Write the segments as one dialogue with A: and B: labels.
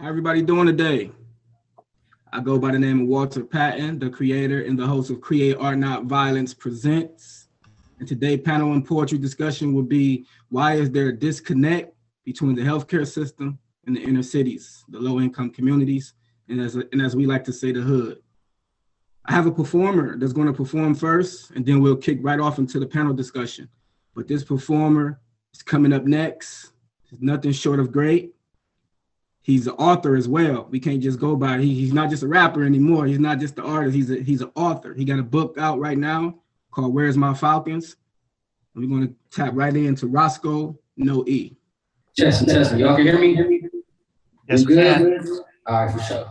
A: How everybody doing today? I go by the name of Walter Patton, the creator and the host of Create Art Not Violence Presents. And today's panel and poetry discussion will be, why is there a disconnect between the healthcare system and the inner cities, the low-income communities, and as we like to say, the hood? I have a performer that's going to perform first, and then we'll kick right off into the panel discussion. But this performer is coming up next. He's nothing short of great. He's an author as well. We can't just go by, he's not just a rapper anymore. He's not just the artist, he's an author. He got a book out right now called Where's My Falcons? And we're gonna tap right into Roscoe, No E.
B: Testing. Y'all can hear me?
C: Yes, we can.
B: All right, for sure.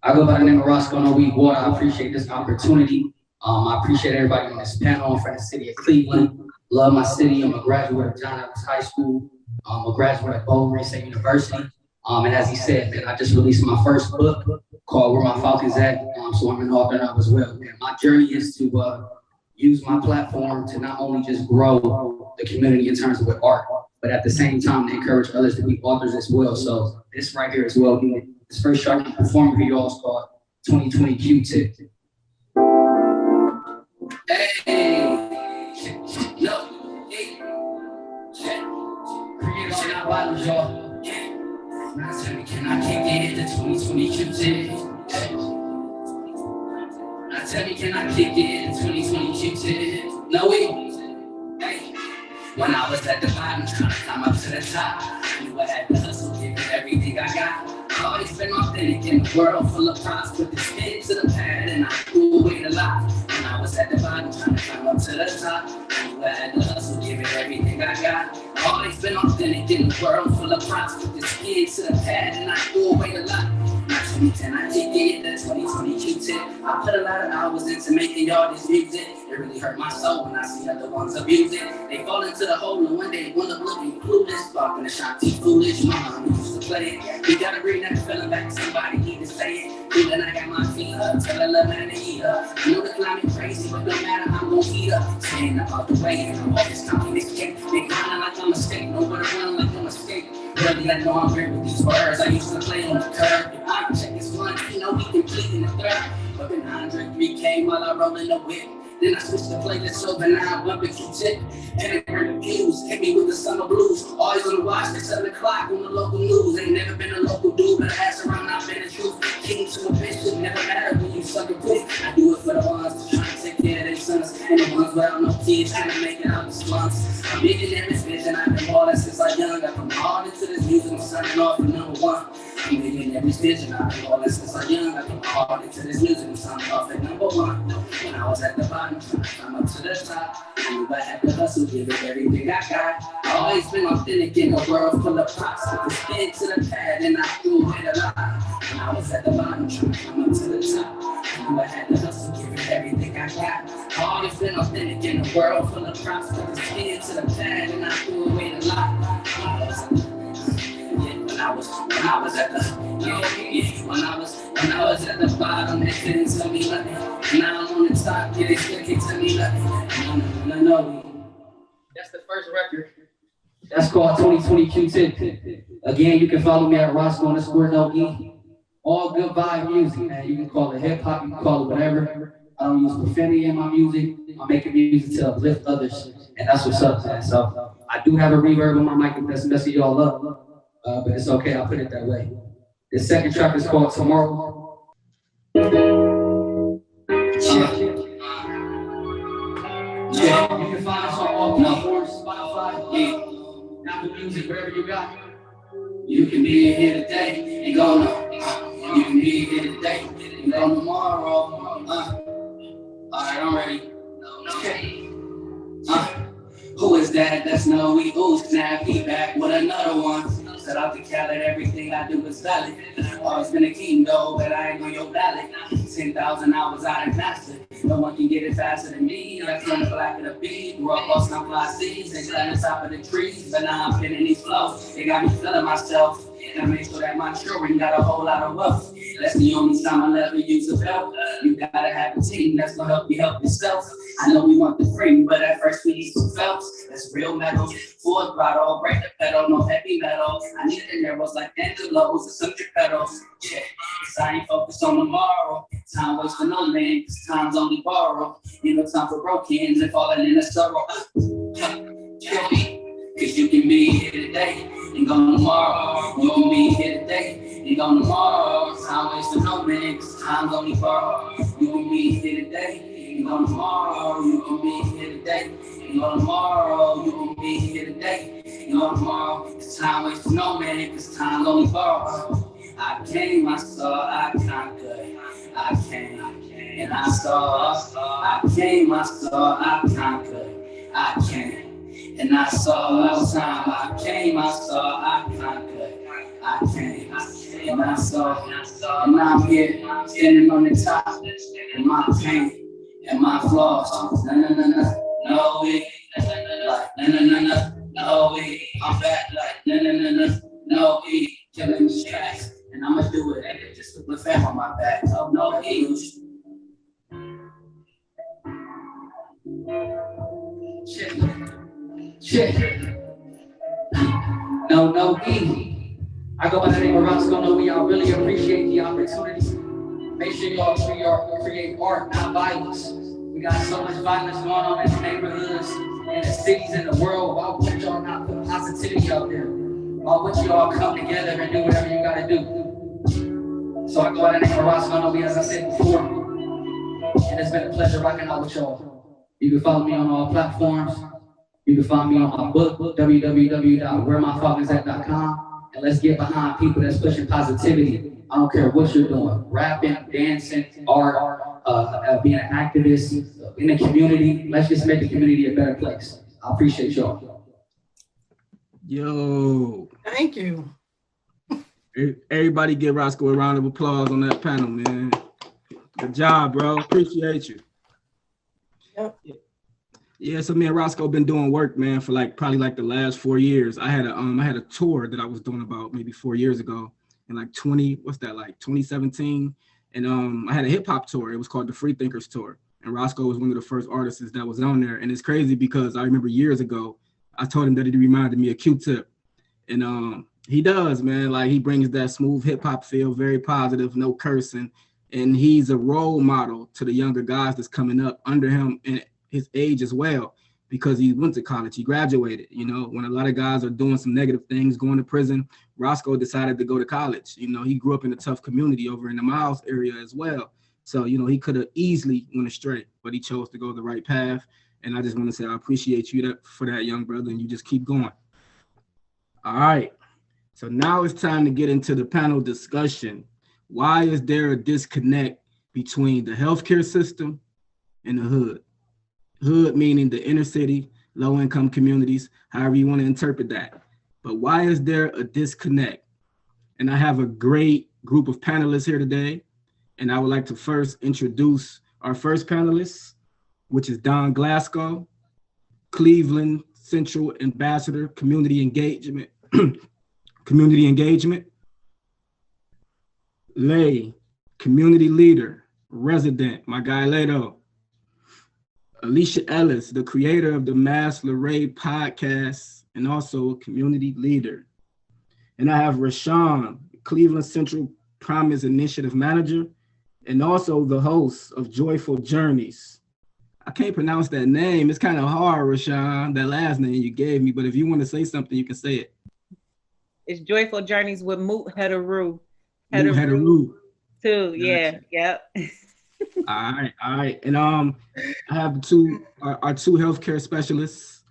B: I go by the name of Roscoe, No E. Water. I appreciate this opportunity. I appreciate everybody on this panel from the city of Cleveland. Love my city. I'm a graduate of John Adams High School. I'm a graduate of Bowling State University. And as he said, I just released my first book called Where My Falcons At. So I'm an author now as well. And my journey is to use my platform to not only just grow the community in terms of with art, but at the same time to encourage others to be authors as well. So this right here as well, this first short performing for y'all is called 2020 Q-Tip. Hey, no, hey, create art not violence, y'all. Now tell me, can I kick it the 2020 Q-Tip? Now tell me, can I kick it the 2020 Q-Tip? No way. Hey. When I was at the bottom, trying to climb up to the top, I knew I had to hustle, give it everything I got. Always been authentic in a world full of props, put the spin to the pad and I threw away the lot. When I was at the bottom, trying to climb up to the top, I knew I had to hustle, give it everything I got. Always been authentic in a world full of props, put the spin to the pad and I threw away the lot. Now 2010, I kicked it, the 2020 Q-Tip. I put a lot of hours into making y'all this music. It really hurt my soul when I see other ones abuse it. They fall into the hole and one day one up looking clueless, walking the shop, too foolish. My mom used to play it. You gotta bring that feeling back, somebody need to say it. Feeling I got my feet up, tell a little man to eat up. I know the climate crazy, but no matter, I'm gon' heat up. Staying up out the way, and I'm always talking this cake. They grinding like I'm a steak, nowhere to run like I'm a steak. Really, I know I'm great with these words. I used to play on the curb. If I can check this one, we complete in the third. But then Andre 3K while I roll in the whip. Then I switched to playlist over, now I'm bumping Q-Tip. And it heard the views, hit me with the summer blues. Always on the watch at 7 o'clock on the local news. Ain't never been a local dude, but I ass around, I've been the truth. King to a bitch, it never matter when you suck a dick. I do it for the ones trying to take care of their sons. And the ones without no kids trying to make it out the slums. I'm big in this vision, I've been balling since I young. I put hard into this music, I'm signing off for #1. I'm big in every vision, I've been balling since I young. I put hard into this music, I'm signing off at #1. When I was at the bottom, trying to climb up to the top, I knew I had to hustle, give it everything I got. I always been authentic in a world full of props. Put the spin to the pad and I threw away the lot. When I was at the bottom, trying to climb up to the top, I knew I had to hustle, give it everything I got. I always been authentic in a world full of props. Put the spin to the pad and I threw away the lot. When I was at the bottom, they couldn't tell me nothing. Now I'm on the top, they still can't tell me nothing. No. That's the first record. That's called 2020 Q-Tip. Again, you can follow me at Roscoe_No E. All good vibe music, man. You can call it hip hop, you can call it whatever. I don't use profanity in my music. I'm making music to uplift others, and that's what's up, man. So I do have a reverb on my mic if that's messing y'all up. But it's okay, I'll put it that way. The second track is called Tomorrow. Yeah, you can find us on all platforms, Spotify, Apple Music, wherever you got. You can be here today, and go no. You can be here today, and go tomorrow. Alright, I'm ready. Who is that? That's No E. Ooh, snap, he back with another one. Set out to Cali, everything I do is valid. Always been a king though, but I ain't on your ballot. 10,000 hours I done mastered. No one can get it faster than me. Like from the black of the beat, grew up on some fly seeds and climb the top of the trees. But now I'm feeling these flows, they got me feeling myself. And I make sure that my children got a whole lot of wealth. That's the only time I'll ever use a belt. You gotta have a team that's gonna help you help yourself. I know we want the free, but at first we need some felts. That's real metal. Full throttle, break the pedal, no heavy metal. I need the narrows like antelopes and some pedals. Yeah, cause I ain't focused on tomorrow. Time waits for no man, cause time's only borrowed. You know, time for broke hands and falling in a sorrow. Cause you can be here today and go tomorrow. You can be here today and go tomorrow. Time waits for no man, cause time's only borrowed. You can be here today and go tomorrow. You can be here today and go tomorrow. You can be here today and go tomorrow. Cause time waits for no man, cause time's only borrowed. I came, I saw, I conquered. I came and I saw. I came, I saw, I conquered. I came. And I saw all time. I came, I saw, I conquered. I came, and I saw, and I'm here, standing on the top. And my pain and my flaws. No, we, like, no, we. I'm back, like, no, we. Killing the tracks, and I'ma do it just to put fam on my back. Oh, no, he. Shit. No, E. I go by the name of Roscoe. No, we all really appreciate the opportunity. Make sure y'all create art, not violence. We got so much violence going on in the neighborhoods, in the cities, in the world. Why would y'all not put positivity out there? Why would you all come together and do whatever you gotta do? So I go by the name of Roscoe. No, as I said before, and it's been a pleasure rocking out with y'all. You can follow me on all platforms. You can find me on my book, www.wheremyfathersat.com, and let's get behind people that's pushing positivity. I don't care what you're doing, rapping, dancing, art, being an activist in the community. Let's just make the community a better place. I appreciate y'all.
A: Yo.
D: Thank you.
A: Everybody give Roscoe a round of applause on that panel, man. Good job, bro. Appreciate you.
D: Yep.
A: Yeah, so me and Roscoe been doing work, man, for probably the last 4 years. I had a tour that I was doing about maybe 4 years ago in 2017. And I had a hip hop tour. It was called the Free Thinkers Tour. And Roscoe was one of the first artists that was on there. And it's crazy because I remember years ago, I told him that he reminded me of Q-Tip. And he does, man. He brings that smooth hip hop feel, very positive, no cursing. And he's a role model to the younger guys that's coming up under him and his age as well, because he went to college, he graduated. You know, when a lot of guys are doing some negative things, going to prison, Roscoe decided to go to college. You know, he grew up in a tough community over in the Miles area as well. So, you know, he could have easily went astray, but he chose to go the right path. And I just want to say I appreciate you for that, young brother, and you just keep going. All right. So now it's time to get into the panel discussion. Why is there a disconnect between the healthcare system and the hood? Hood meaning the inner city, low-income communities, however you want to interpret that. But why is there a disconnect? And I have a great group of panelists here today. And I would like to first introduce our first panelist, which is Don Glasgow, Cleveland Central Ambassador, Community Engagement. Lay, Community Leader, Resident, my guy Leto. Alicia Ellis, the creator of the Mass Luray podcast and also a community leader. And I have Rashawn, Cleveland Central Promise Initiative Manager, and also the host of Joyful Journeys. I can't pronounce that name. It's kind of hard, Rashawn, that last name you gave me, but if you want to say something, you can say it.
E: It's Joyful Journeys with Moot Hedaru.
A: Hedaru.
E: Too, yeah, yep.
A: All right. And I have our two healthcare specialists,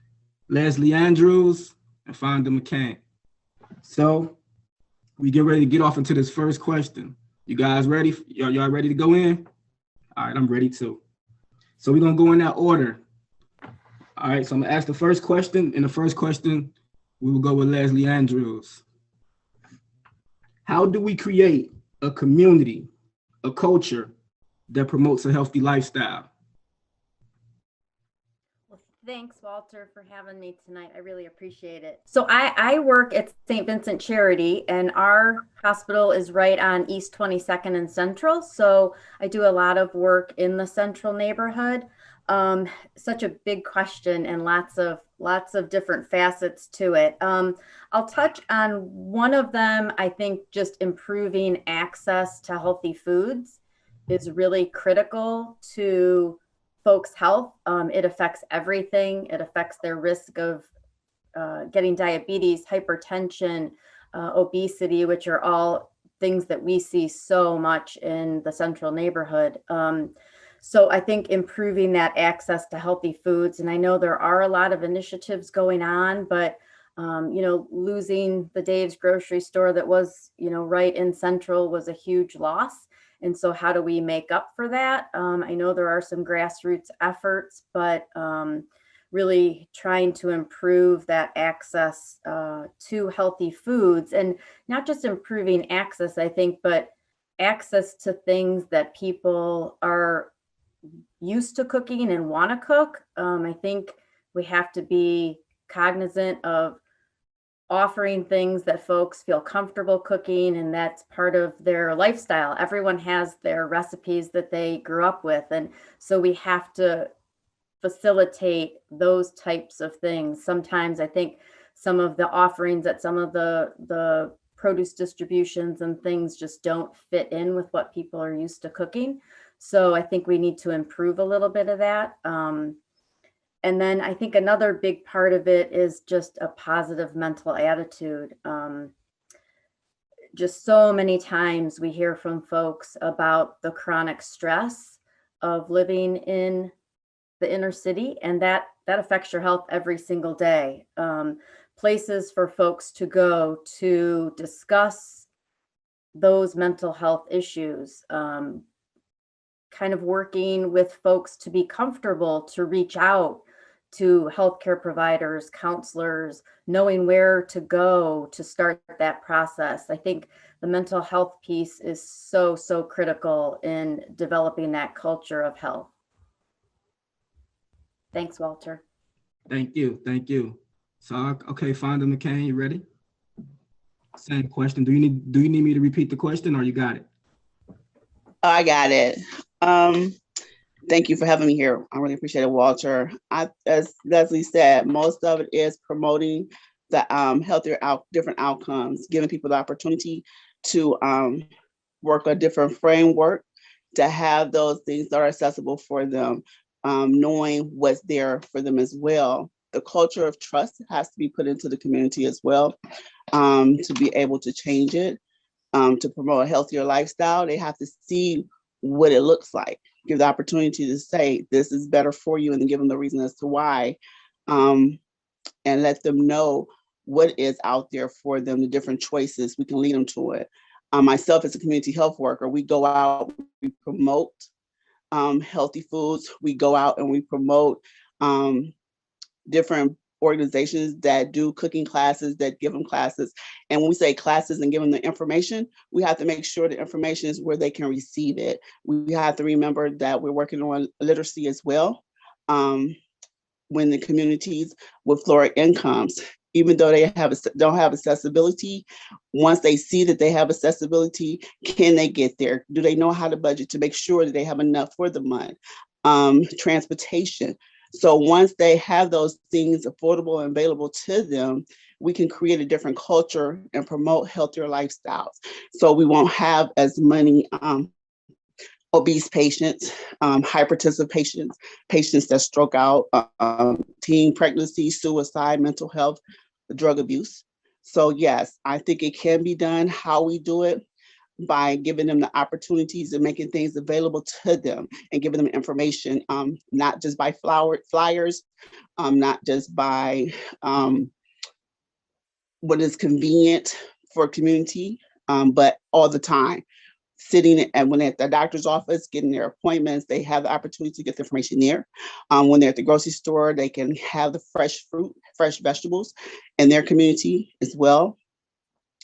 A: Leslie Andrews and Fonda McCain. So we get ready to get off into this first question. You guys ready? Y'all ready to go in? All right, I'm ready too. So we're gonna go in that order. All right, so I'm gonna ask the first question. And the first question, we will go with Leslie Andrews. How do we create a community, a culture that promotes a healthy lifestyle?
F: Thanks, Walter, for having me tonight. I really appreciate it. So I work at St.Vincent Charity, and our hospital is right on East 22nd and Central. So I do a lot of work in the Central neighborhood. Such a big question and lots of different facets to it. I'll touch on one of them. I think just improving access to healthy foods is really critical to folks' health. It affects everything. It affects their risk of getting diabetes, hypertension, obesity, which are all things that we see so much in the Central neighborhood. So I think improving that access to healthy foods, and I know there are a lot of initiatives going on, but losing the Dave's grocery store that was, right in Central was a huge loss. And so how do we make up for that? I know there are some grassroots efforts, but really trying to improve that access to healthy foods, and not just improving access, I think, but access to things that people are used to cooking and want to cook. I think we have to be cognizant of offering things that folks feel comfortable cooking, and that's part of their lifestyle. Everyone has their recipes that they grew up with, and so we have to facilitate those types of things. Sometimes I think some of the offerings at some of the produce distributions and things just don't fit in with what people are used to cooking. So I think we need to improve a little bit of that. And then I think another big part of it is just a positive mental attitude. Just so many times we hear from folks about the chronic stress of living in the inner city, and that affects your health every single day. Places for folks to go to discuss those mental health issues, kind of working with folks to be comfortable to reach out to healthcare providers, counselors, knowing where to go to start that process. I think the mental health piece is so, so critical in developing that culture of health. Thanks, Walter.
A: Thank you. Thank you. So, okay, Fonda McCain, you ready? Same question. Do you need me to repeat the question, or you got it?
C: I got it. Thank you for having me here. I really appreciate it, Walter. As Leslie said, most of it is promoting the different outcomes, giving people the opportunity to work a different framework, to have those things that are accessible for them, knowing what's there for them as well. The culture of trust has to be put into the community as well, to be able to change it, to promote a healthier lifestyle. They have to see what it looks like, give the opportunity to say, this is better for you, and then give them the reason as to why, and let them know what is out there for them, the different choices. We can lead them to it. Myself as a community health worker, we go out, we promote healthy foods. We go out and we promote different organizations that do cooking classes, that give them classes. And when we say classes and give them the information, we have to make sure the information is where they can receive it. We have to remember that we're working on literacy as well. When the communities with lower incomes, even though they don't have accessibility, once they see that they have accessibility, can they get there? Do they know how to budget to make sure that they have enough for the month? Transportation. So once they have those things affordable and available to them, we can create a different culture and promote healthier lifestyles. So we won't have as many obese patients, hypertensive patients, patients that stroke out, teen pregnancy, suicide, mental health, drug abuse. So yes, I think it can be done. How we do it, by giving them the opportunities and making things available to them and giving them information, not just by flyers, not just by what is convenient for a community, but all the time. Sitting and when at the doctor's office, getting their appointments, they have the opportunity to get the information there. When they're at the grocery store, they can have the fresh fruit, fresh vegetables in their community as well.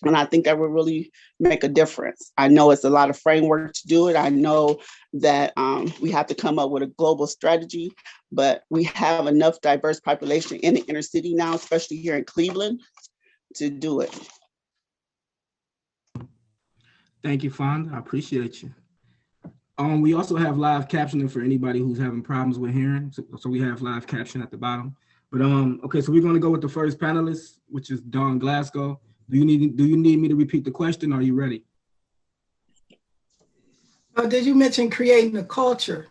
C: And I think that will really make a difference. I know it's a lot of framework to do it. I know that we have to come up with a global strategy, but we have enough diverse population in the inner city now, especially here in Cleveland, to do it.
A: Thank you, Fonda. I appreciate you. We also have live captioning for anybody who's having problems with hearing. So we have live caption at the bottom. But okay, so we're going to go with the first panelist, which is Dawn Glasgow. Do you need me to repeat the question? Are you ready?
D: Did you mention creating a culture,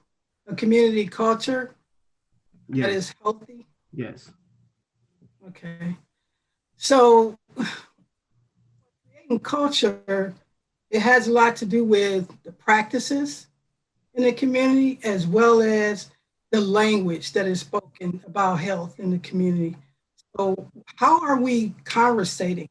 D: a community culture that is healthy?
A: Yes.
D: Okay. So creating culture, it has a lot to do with the practices in the community, as well as the language that is spoken about health in the community. So how are we conversating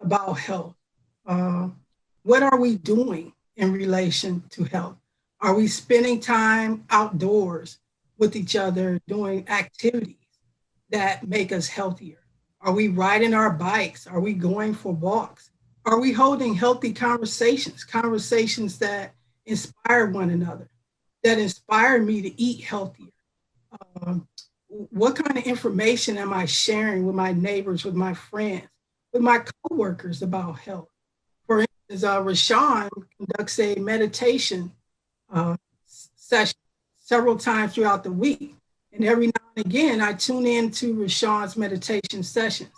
D: about health? What are we doing in relation to health? Are we spending time outdoors with each other doing activities that make us healthier? Are we riding our bikes? Are we going for walks? Are we holding healthy conversations that inspire one another, that inspire me to eat healthier? What kind of information am I sharing with my neighbors, with my friends, with my coworkers about health? For instance, Rashawn conducts a meditation session several times throughout the week. And every now and again, I tune in to Rashawn's meditation sessions.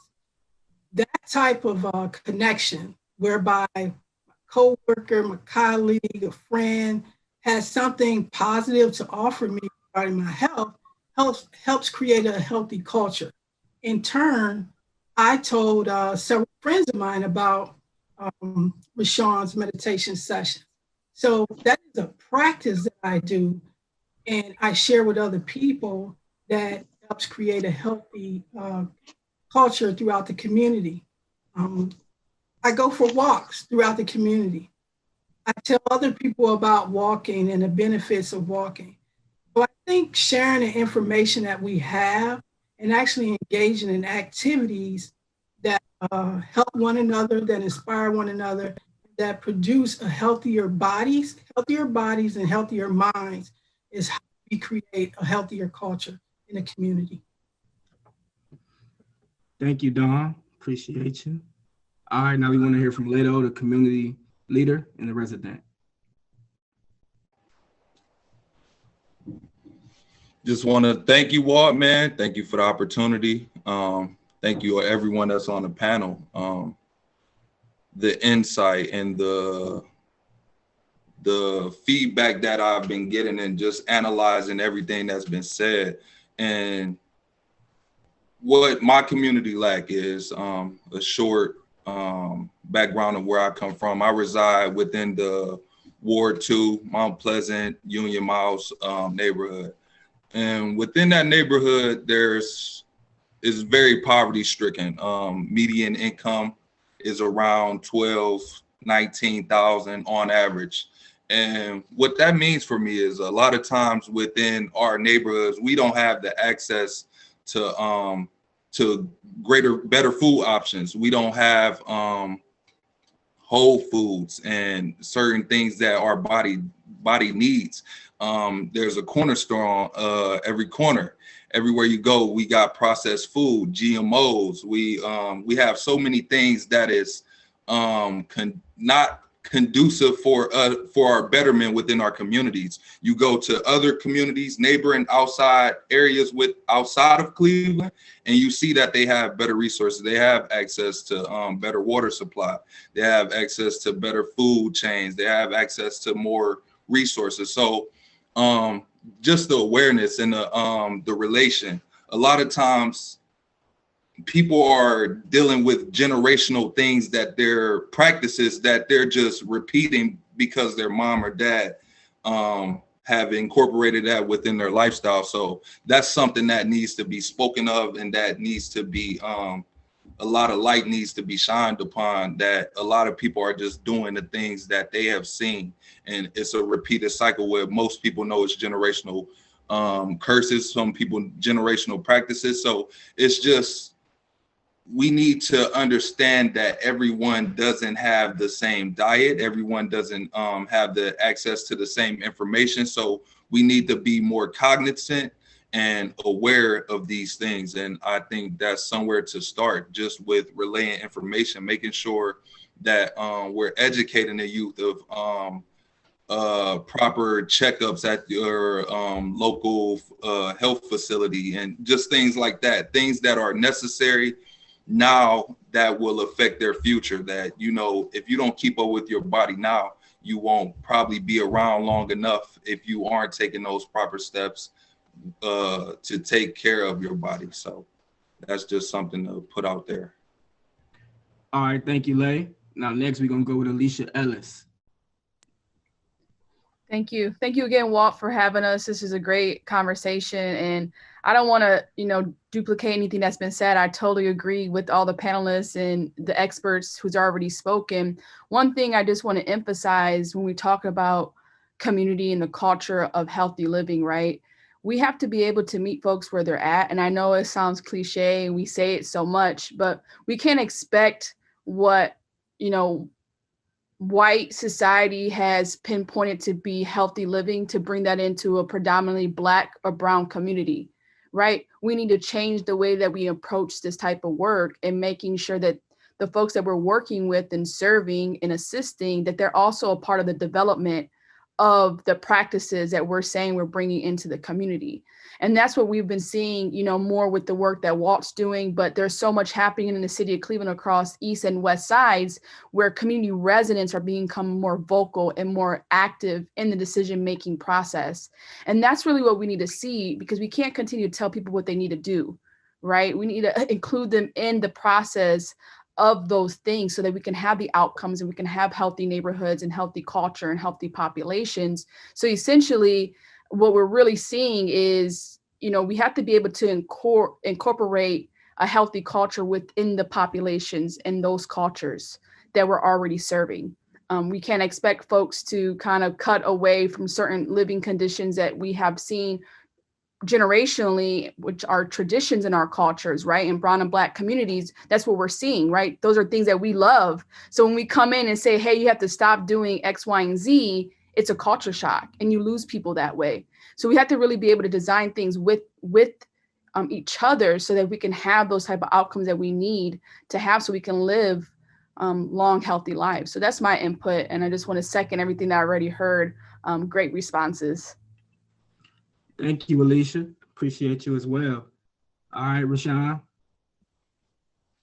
D: That type of connection, whereby my coworker, my colleague, a friend has something positive to offer me regarding my health, helps create a healthy culture. In turn, I told several friends of mine about Rashawn's meditation session. So that is a practice that I do, and I share with other people that helps create a healthy culture throughout the community. I go for walks throughout the community. I tell other people about walking and the benefits of walking. So I think sharing the information that we have and actually engaging in activities that help one another, that inspire one another, that produce healthier bodies and healthier minds is how we create a healthier culture in the community.
A: Thank you, Dawn. Appreciate you. All right, now we want to hear from Leto, the community leader and the resident.
G: Just want to thank you, Walt, man. Thank you for the opportunity. Thank you, everyone that's on the panel. The insight and the feedback that I've been getting and just analyzing everything that's been said. And what my community lack is a short background of where I come from. I reside within the Ward 2, Mount Pleasant, Union Miles neighborhood. And within that neighborhood, is very poverty stricken. Median income is around 19,000 on average. And what that means for me is a lot of times within our neighborhoods, we don't have the access to better food options. We don't have whole foods and certain things that our body needs. There's a corner store on every corner. Everywhere you go, we got processed food, GMOs. We have so many things that is not conducive for our betterment within our communities. You go to other communities, neighboring outside areas outside of Cleveland, and you see that they have better resources. They have access to better water supply. They have access to better food chains. They have access to more resources. So just the awareness and the relation. A lot of times people are dealing with generational things that their practices that they're just repeating because their mom or dad have incorporated that within their lifestyle. So that's something that needs to be spoken of, and that needs to be a lot of light needs to be shined upon, that a lot of people are just doing the things that they have seen. And it's a repeated cycle where most people know it's generational curses, some people generational practices. So it's just we need to understand that everyone doesn't have the same diet. Everyone doesn't have the access to the same information. So we need to be more cognizant and aware of these things. And I think that's somewhere to start, just with relaying information, making sure that we're educating the youth of proper checkups at your local health facility, and just things like that, things that are necessary now that will affect their future. That, you know, if you don't keep up with your body now, you won't probably be around long enough if you aren't taking those proper steps to take care of your body. So that's just something to put out there.
A: All right, thank you, Lay. Now next we're gonna go with Alicia Ellis.
H: Thank you. Thank you again, Walt, for having us. This is a great conversation, and I don't want to, duplicate anything that's been said. I totally agree with all the panelists and the experts who's already spoken. One thing I just want to emphasize when we talk about community and the culture of healthy living, right? We have to be able to meet folks where they're at. And I know it sounds cliche and we say it so much, but we can't expect what, white society has pinpointed to be healthy living to bring that into a predominantly Black or brown community, right? We need to change the way that we approach this type of work and making sure that the folks that we're working with and serving and assisting, that they're also a part of the development of the practices that we're saying we're bringing into the community. And that's what we've been seeing, more with the work that Walt's doing, but there's so much happening in the city of Cleveland across east and west sides where community residents are becoming more vocal and more active in the decision-making process. And that's really what we need to see, because we can't continue to tell people what they need to do, right? We need to include them in the process of those things so that we can have the outcomes and we can have healthy neighborhoods and healthy culture and healthy populations. So essentially, what we're really seeing is, we have to be able to incorporate a healthy culture within the populations and those cultures that we're already serving. We can't expect folks to kind of cut away from certain living conditions that we have seen generationally, which are traditions in our cultures, right? In brown and Black communities, that's what we're seeing, right? Those are things that we love. So when we come in and say, hey, you have to stop doing X, Y, and Z, it's a culture shock and you lose people that way. So we have to really be able to design things with each other so that we can have those type of outcomes that we need to have so we can live long, healthy lives. So that's my input. And I just want to second everything that I already heard. Great responses.
A: Thank you, Alicia. Appreciate you as well. All right, Rashawn.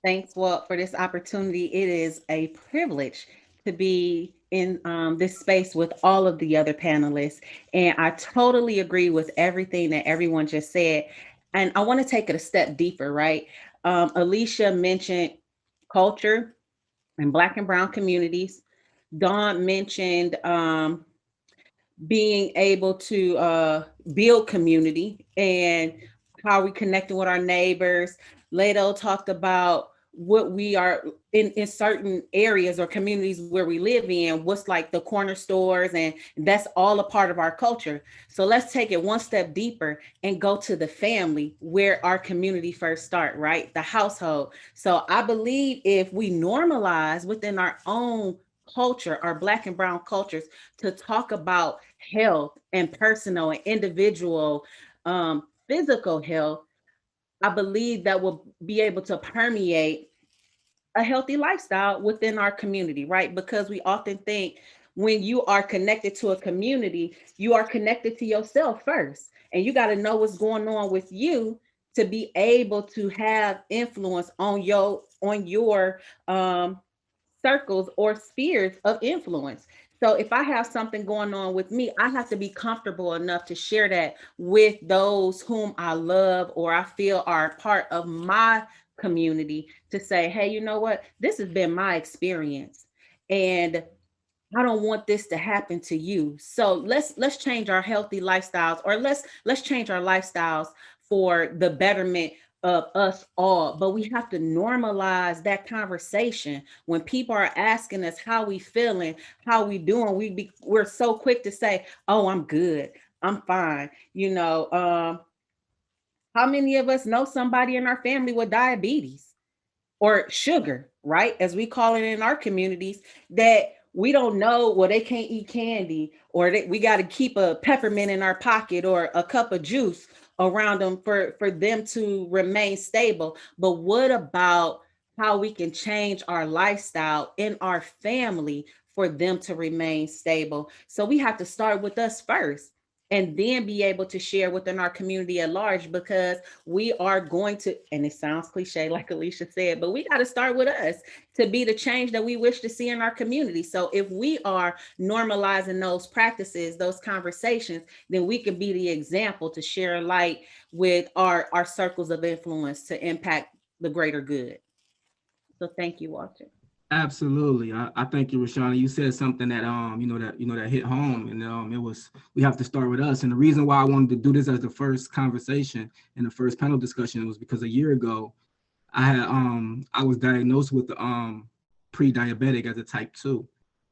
E: Thanks, Walt, for this opportunity. It is a privilege to be in this space with all of the other panelists. And I totally agree with everything that everyone just said. And I want to take it a step deeper, right? Alicia mentioned culture in Black and brown communities. Dawn mentioned being able to build community and how we connecting with our neighbors. Lado talked about what we are in certain areas or communities where we live in, what's like the corner stores, and that's all a part of our culture. So let's take it one step deeper and go to the family where our community first start, right? The household. So I believe if we normalize within our own culture, our Black and brown cultures, to talk about health and personal and individual physical health, I believe that will be able to permeate a healthy lifestyle within our community, right? Because we often think when you are connected to a community, you are connected to yourself first. And you got to know what's going on with you to be able to have influence on your circles or spheres of influence. So if I have something going on with me, I have to be comfortable enough to share that with those whom I love or I feel are part of my community, to say, hey, you know what? This has been my experience and I don't want this to happen to you. So let's change our healthy lifestyles, or let's change our lifestyles for the betterment of us all. But we have to normalize that conversation. When people are asking us how we feeling, how we doing, we're so quick to say, oh, I'm good, I'm fine. How many of us know somebody in our family with diabetes? or sugar, right? As we call it in our communities, that we don't know, well, they can't eat candy, or we got to keep a peppermint in our pocket or a cup of juice around them for them to remain stable. But what about how we can change our lifestyle in our family for them to remain stable? So we have to start with us first and then be able to share within our community at large, because we are going to, and it sounds cliche like Alicia said, but we got to start with us to be the change that we wish to see in our community. So if we are normalizing those practices, those conversations, then we can be the example to share light with our circles of influence to impact the greater good. So thank you, Walter.
A: Absolutely. I thank you, Rashana. You said something that that hit home, and it was, we have to start with us. And the reason why I wanted to do this as the first conversation and the first panel discussion was because a year ago I was diagnosed with pre-diabetic as a type 2.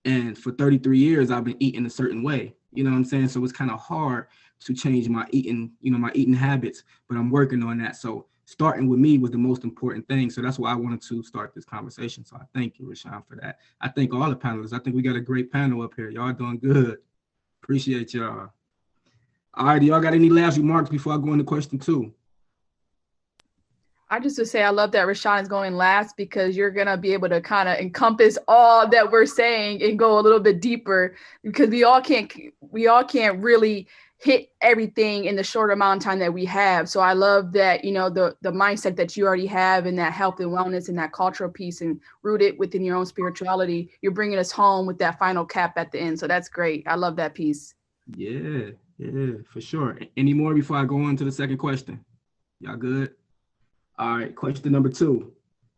A: And for 33 years I've been eating a certain way. You know what I'm saying? So it's kind of hard to change my eating, my eating habits, but I'm working on that. So starting with me was the most important thing. So that's why I wanted to start this conversation. So I thank you, Rashawn, for that. I thank all the panelists. I think we got a great panel up here. Y'all doing good. Appreciate y'all. All right, y'all got any last remarks before I go into question 2?
H: I just would say I love that Rashawn is going last, because you're going to be able to kind of encompass all that we're saying and go a little bit deeper, because we all can't really hit everything in the short amount of time that we have. So I love that, the mindset that you already have in that health and wellness and that cultural piece, and rooted within your own spirituality. You're bringing us home with that final cap at the end. So that's great. I love that piece.
A: Yeah, for sure. Any more before I go on to the second question? Y'all good? All right, question number 2.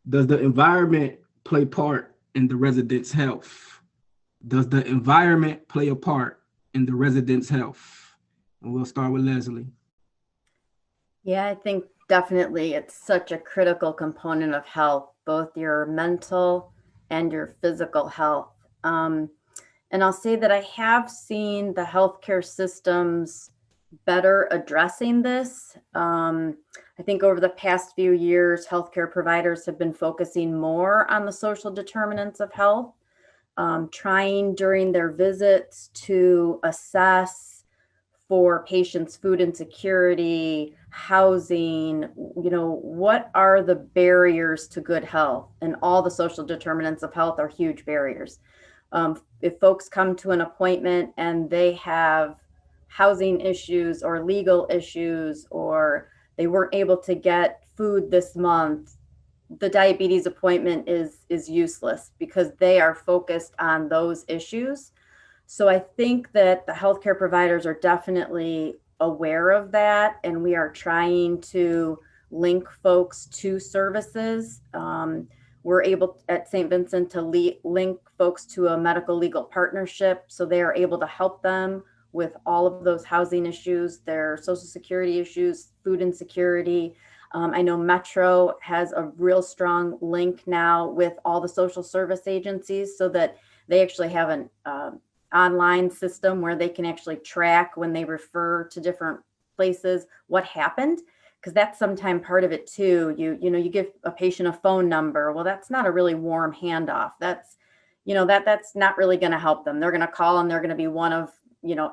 A: Does the environment play part in the residents' health? Does the environment play a part in the residents' health? And we'll start with Leslie.
F: Yeah, I think definitely it's such a critical component of health, both your mental and your physical health. And I'll say that I have seen the healthcare systems better addressing this. I think over the past few years, healthcare providers have been focusing more on the social determinants of health, trying during their visits to assess for patients' food insecurity, housing, what are the barriers to good health? And all the social determinants of health are huge barriers. If folks come to an appointment and they have housing issues or legal issues, or they weren't able to get food this month, the diabetes appointment is useless, because they are focused on those issues. So I think that the healthcare providers are definitely aware of that, and we are trying to link folks to services. We're able at St. Vincent to link folks to a medical legal partnership, so they are able to help them with all of those housing issues, their social security issues, food insecurity. I know Metro has a real strong link now with all the social service agencies, so that they actually have an online system where they can actually track when they refer to different places what happened, because that's sometimes part of it too. You give a patient a phone number. Well, that's not a really warm handoff. That's not really going to help them. They're going to call and they're going to be one of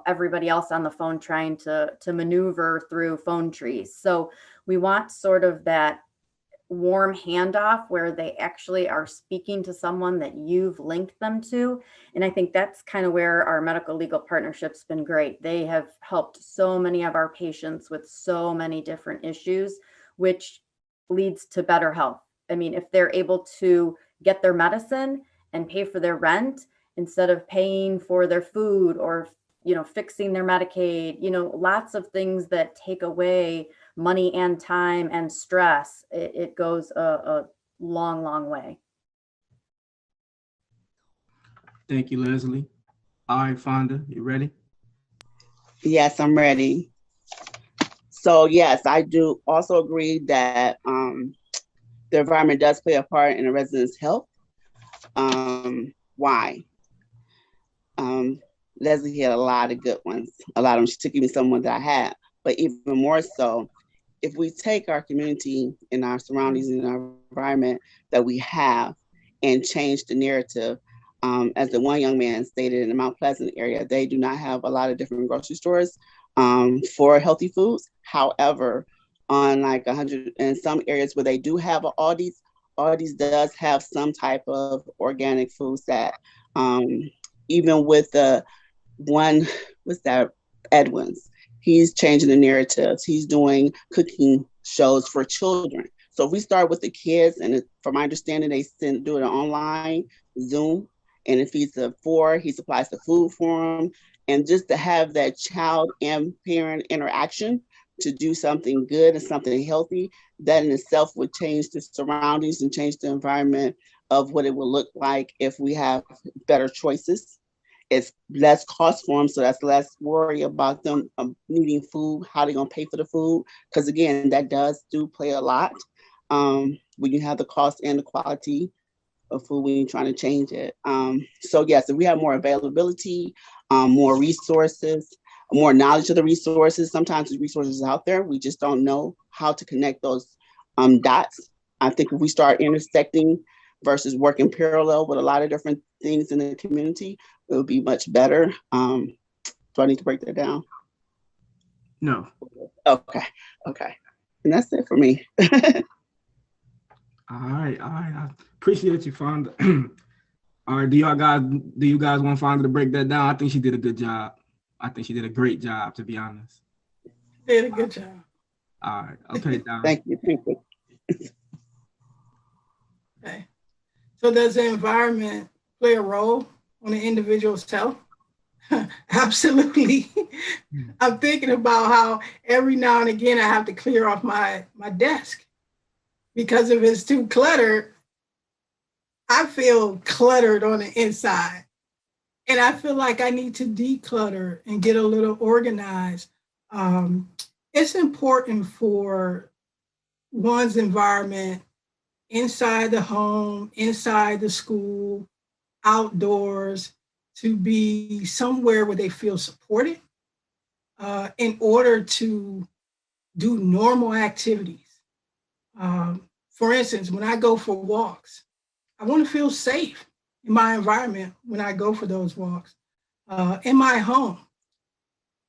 F: everybody else on the phone trying to maneuver through phone trees. So we want sort of that warm handoff where they actually are speaking to someone that you've linked them to. And I think that's kind of where our medical legal partnership's been great. They have helped so many of our patients with so many different issues, which leads to better health. I mean, if they're able to get their medicine and pay for their rent instead of paying for their food or fixing their Medicaid, lots of things that take away money and time and stress, it goes a long, long way.
A: Thank you, Leslie. All right, Fonda, you ready?
C: Yes, I'm ready. So yes, I do also agree that the environment does play a part in a resident's health. Why? Leslie had a lot of good ones. A lot of them, she took even someone that I had, but even more so, if we take our community and our surroundings and our environment that we have and change the narrative, as the one young man stated, in the Mount Pleasant area, they do not have a lot of different grocery stores for healthy foods. However, on like 100 in some areas where they do have Aldi's does have some type of organic foods that even with the one, what's that, Edwin's, he's changing the narratives. He's doing cooking shows for children. So if we start with the kids, and from my understanding, they do it online, Zoom, and if he's a 4, he supplies the food for them. And just to have that child and parent interaction to do something good and something healthy, that in itself would change the surroundings and change the environment of what it will look like if we have better choices. It's less cost for them, so that's less worry about them needing food, how they're gonna pay for the food. Because again, that do play a lot. When you have the cost and the quality of food when you're trying to change it. So yes, if we have more availability, more resources, more knowledge of the resources. Sometimes the resources out there, we just don't know how to connect those dots. I think if we start intersecting versus working parallel with a lot of different things in the community, it would be much better. Do I need to break that down?
A: No.
C: Okay. And that's it for me.
A: All right. I appreciate you, Fonda. All right, do you guys want Fonda to break that down? I think she did a good job. I think she did a great job, to be honest.
D: Did a good job.
A: All right. Okay, Don.
C: Thank you.
D: Okay. So does the environment play a role on the individual's health? Absolutely. I'm thinking about how every now and again I have to clear off my desk, because if it's too cluttered, I feel cluttered on the inside. And I feel like I need to declutter and get a little organized. It's important for one's environment inside the home, inside the school, outdoors, to be somewhere where they feel supported in order to do normal activities. For instance, when I go for walks, I want to feel safe in my environment when I go for those walks. In my home,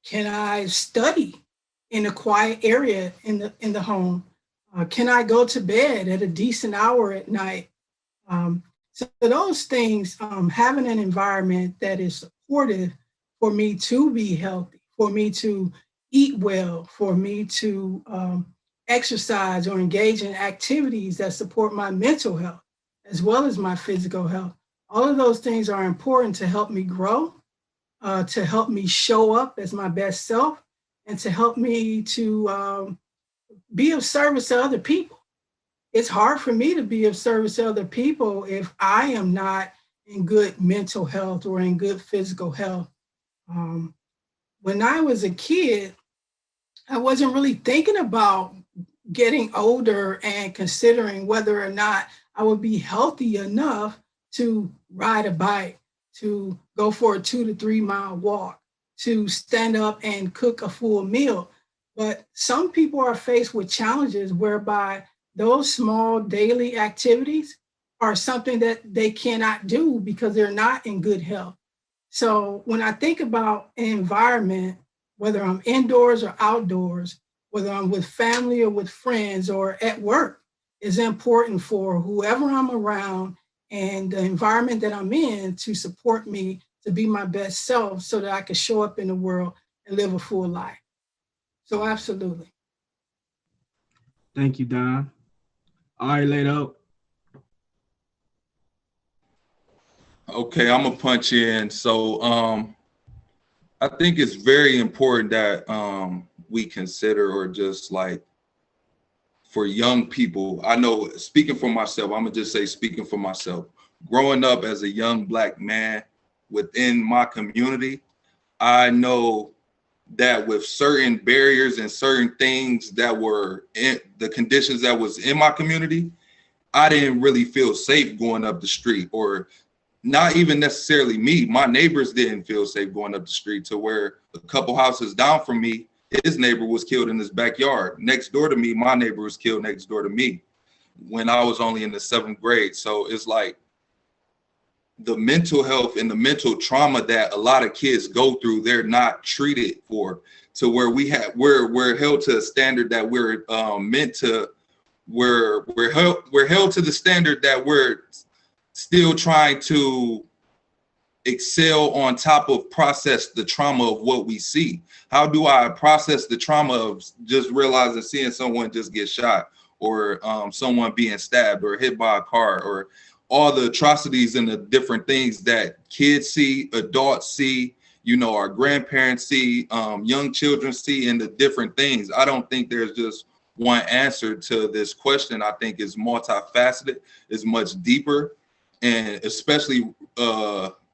D: can I study in a quiet area in the home? Can I go to bed at a decent hour at night? So those things, having an environment that is supportive for me to be healthy, for me to eat well, for me to exercise or engage in activities that support my mental health as well as my physical health. All of those things are important to help me grow, to help me show up as my best self, and to help me to be of service to other people. It's hard for me to be of service to other people if I am not in good mental health or in good physical health. When I was a kid, I wasn't really thinking about getting older and considering whether or not I would be healthy enough to ride a bike, to go for a 2 to 3 mile walk, to stand up and cook a full meal. But some people are faced with challenges whereby those small daily activities are something that they cannot do because they're not in good health. So when I think about an environment, whether I'm indoors or outdoors, whether I'm with family or with friends or at work, is important for whoever I'm around and the environment that I'm in to support me to be my best self so that I can show up in the world and live a full life. So absolutely.
A: Thank you, Don. All right, Leto.
G: Okay, I'm gonna punch in. So I think it's very important that we consider, or just like for young people, I know, speaking for myself, I'm gonna just say speaking for myself, growing up as a young Black man within my community, I know that with certain barriers and certain things that were in the conditions that was in my community, I didn't really feel safe going up the street, or not even necessarily me. My neighbors didn't feel safe going up the street, to where a couple houses down from me, his neighbor was killed in his backyard. Next door to me, my neighbor was killed next door to me when I was only in the 7th grade. So it's like the mental health and the mental trauma that a lot of kids go through, they're not treated for, to where we're held to a standard that we're held to the standard that we're still trying to excel on top of process the trauma of what we see. How do I process the trauma of just realizing seeing someone just get shot, or someone being stabbed or hit by a car, or all the atrocities and the different things that kids see, adults see, you know, our grandparents see, young children see, and the different things. I don't think there's just one answer to this question. I think it's multifaceted, it's much deeper, and especially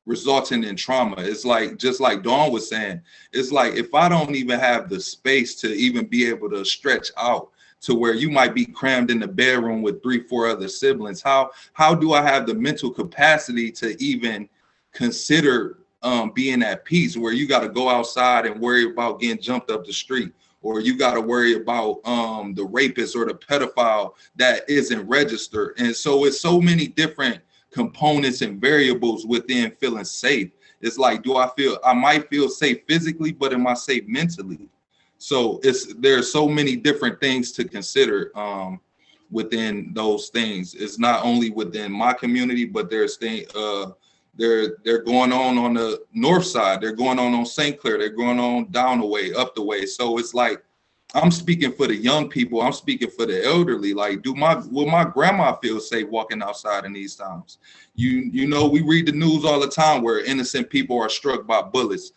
G: resulting in trauma. It's like, just like Dawn was saying, it's like if I don't even have the space to even be able to stretch out to where you might be crammed in the bedroom with 3-4 other siblings, how do I have the mental capacity to even consider being at peace, where you got to go outside and worry about getting jumped up the street, or you got to worry about the rapist or the pedophile that isn't registered? And so it's so many different components and variables within feeling safe. It's like, I might feel safe physically, but am I safe mentally? So there's so many different things to consider within those things. It's not only within my community, but there's things they're going on the north side, they're going on St. Clair, they're going on down the way, up the way. So it's like, I'm speaking for the young people, I'm speaking for the elderly. Like, will my grandma feel safe walking outside in these times? You know, we read the news all the time where innocent people are struck by bullets,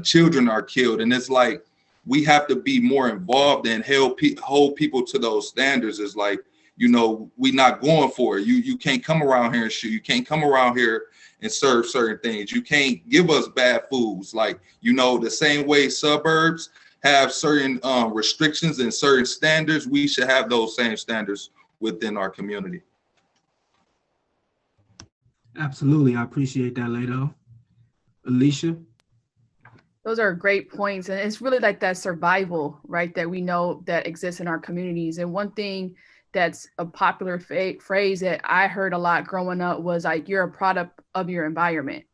G: children are killed, and it's like, we have to be more involved and hold people to those standards. Is like, you know, we're not going for it. You can't come around here and shoot. You can't come around here and serve certain things. You can't give us bad foods. Like, you know, the same way suburbs have certain restrictions and certain standards, we should have those same standards within our community.
A: Absolutely. I appreciate that, Lado. Alicia?
H: Those are great points. And it's really like that survival, right, that we know that exists in our communities. And one thing that's a popular phrase that I heard a lot growing up was like, you're a product of your environment.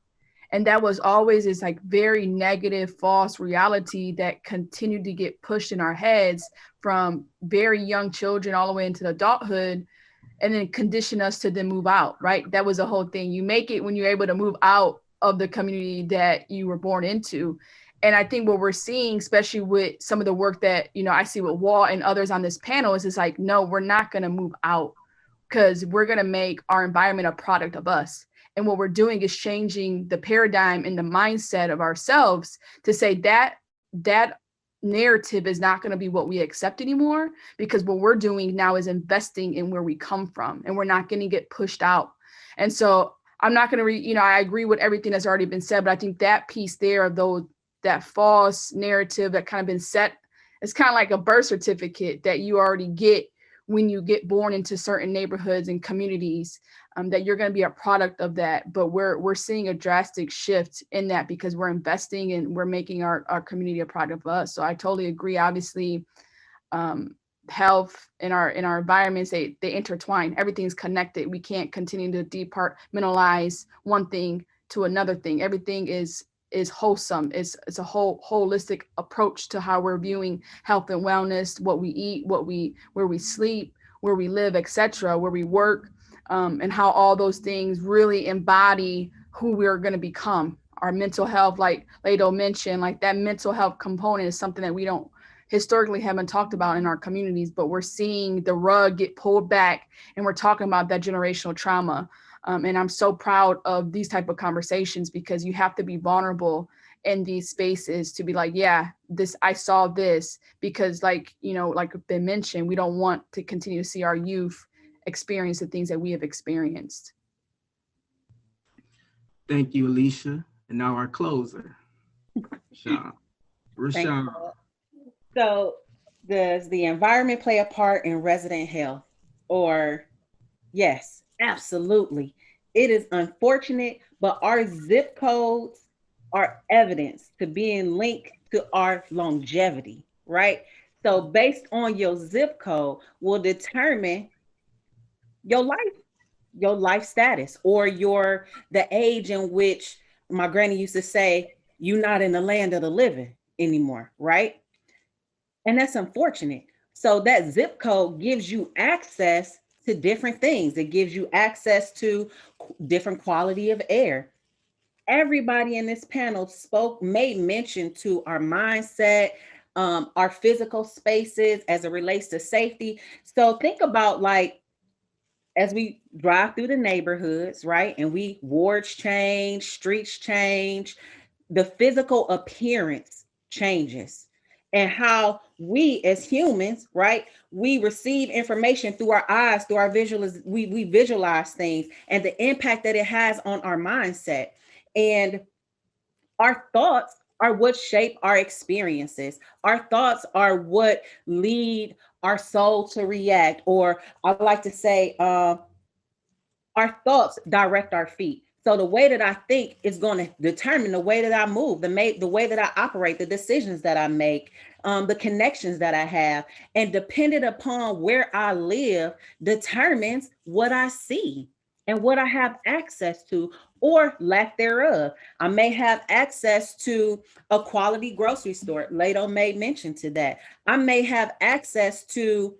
H: And that was always this like very negative, false reality that continued to get pushed in our heads from very young children all the way into adulthood, and then condition us to then move out, right? That was the whole thing. You make it when you're able to move out of the community that you were born into. And I think what we're seeing, especially with some of the work that, you know, I see with Walt and others on this panel, is it's like, no, we're not going to move out, because we're going to make our environment a product of us. And what we're doing is changing the paradigm and the mindset of ourselves to say that narrative is not going to be what we accept anymore, because what we're doing now is investing in where we come from, and we're not going to get pushed out. And so I'm not going to I agree with everything that's already been said, but I think that piece there of that false narrative that kind of been set, it's kind of like a birth certificate that you already get when you get born into certain neighborhoods and communities, that you're going to be a product of that. But we're seeing a drastic shift in that, because we're investing and we're making our community a product of us. So I totally agree. Obviously, health in our environments, they intertwine. Everything's connected. We can't continue to departmentalize one thing to another thing. Everything is wholesome. It's a whole holistic approach to how we're viewing health and wellness, what we eat, where we sleep, where we live, etc., where we work, and how all those things really embody who we're going to become. Our mental health, like Lado mentioned, like that mental health component is something that we don't historically haven't talked about in our communities, but we're seeing the rug get pulled back, and we're talking about that generational trauma. And I'm so proud of these type of conversations, because you have to be vulnerable in these spaces to be like, yeah, I saw this, because like been mentioned, we don't want to continue to see our youth experience the things that we have experienced.
A: Thank you, Alicia. And now our closer, Rashawn.
E: So does the environment play a part in resident health? Or yes, absolutely. It is unfortunate, but our zip codes are evidence to being linked to our longevity, right? So based on your zip code will determine your life status, or the age in which, my granny used to say, you're not in the land of the living anymore, right? And that's unfortunate. So that zip code gives you access to different things. It gives you access to different quality of air. Everybody in this panel made mention to our mindset, our physical spaces as it relates to safety. So think about, like, as we drive through the neighborhoods, right? And wards change, streets change, the physical appearance changes. And how we as humans, right? We receive information through our eyes, through our we visualize things, and the impact that it has on our mindset. And our thoughts are what shape our experiences. Our thoughts are what lead our soul to react, or I like to say, our thoughts direct our feet. So the way that I think is going to determine the way that I move, the way that I operate, the decisions that I make, the connections that I have, and dependent upon where I live determines what I see and what I have access to, or lack thereof. I may have access to a quality grocery store. Lato made mention to that. I may have access to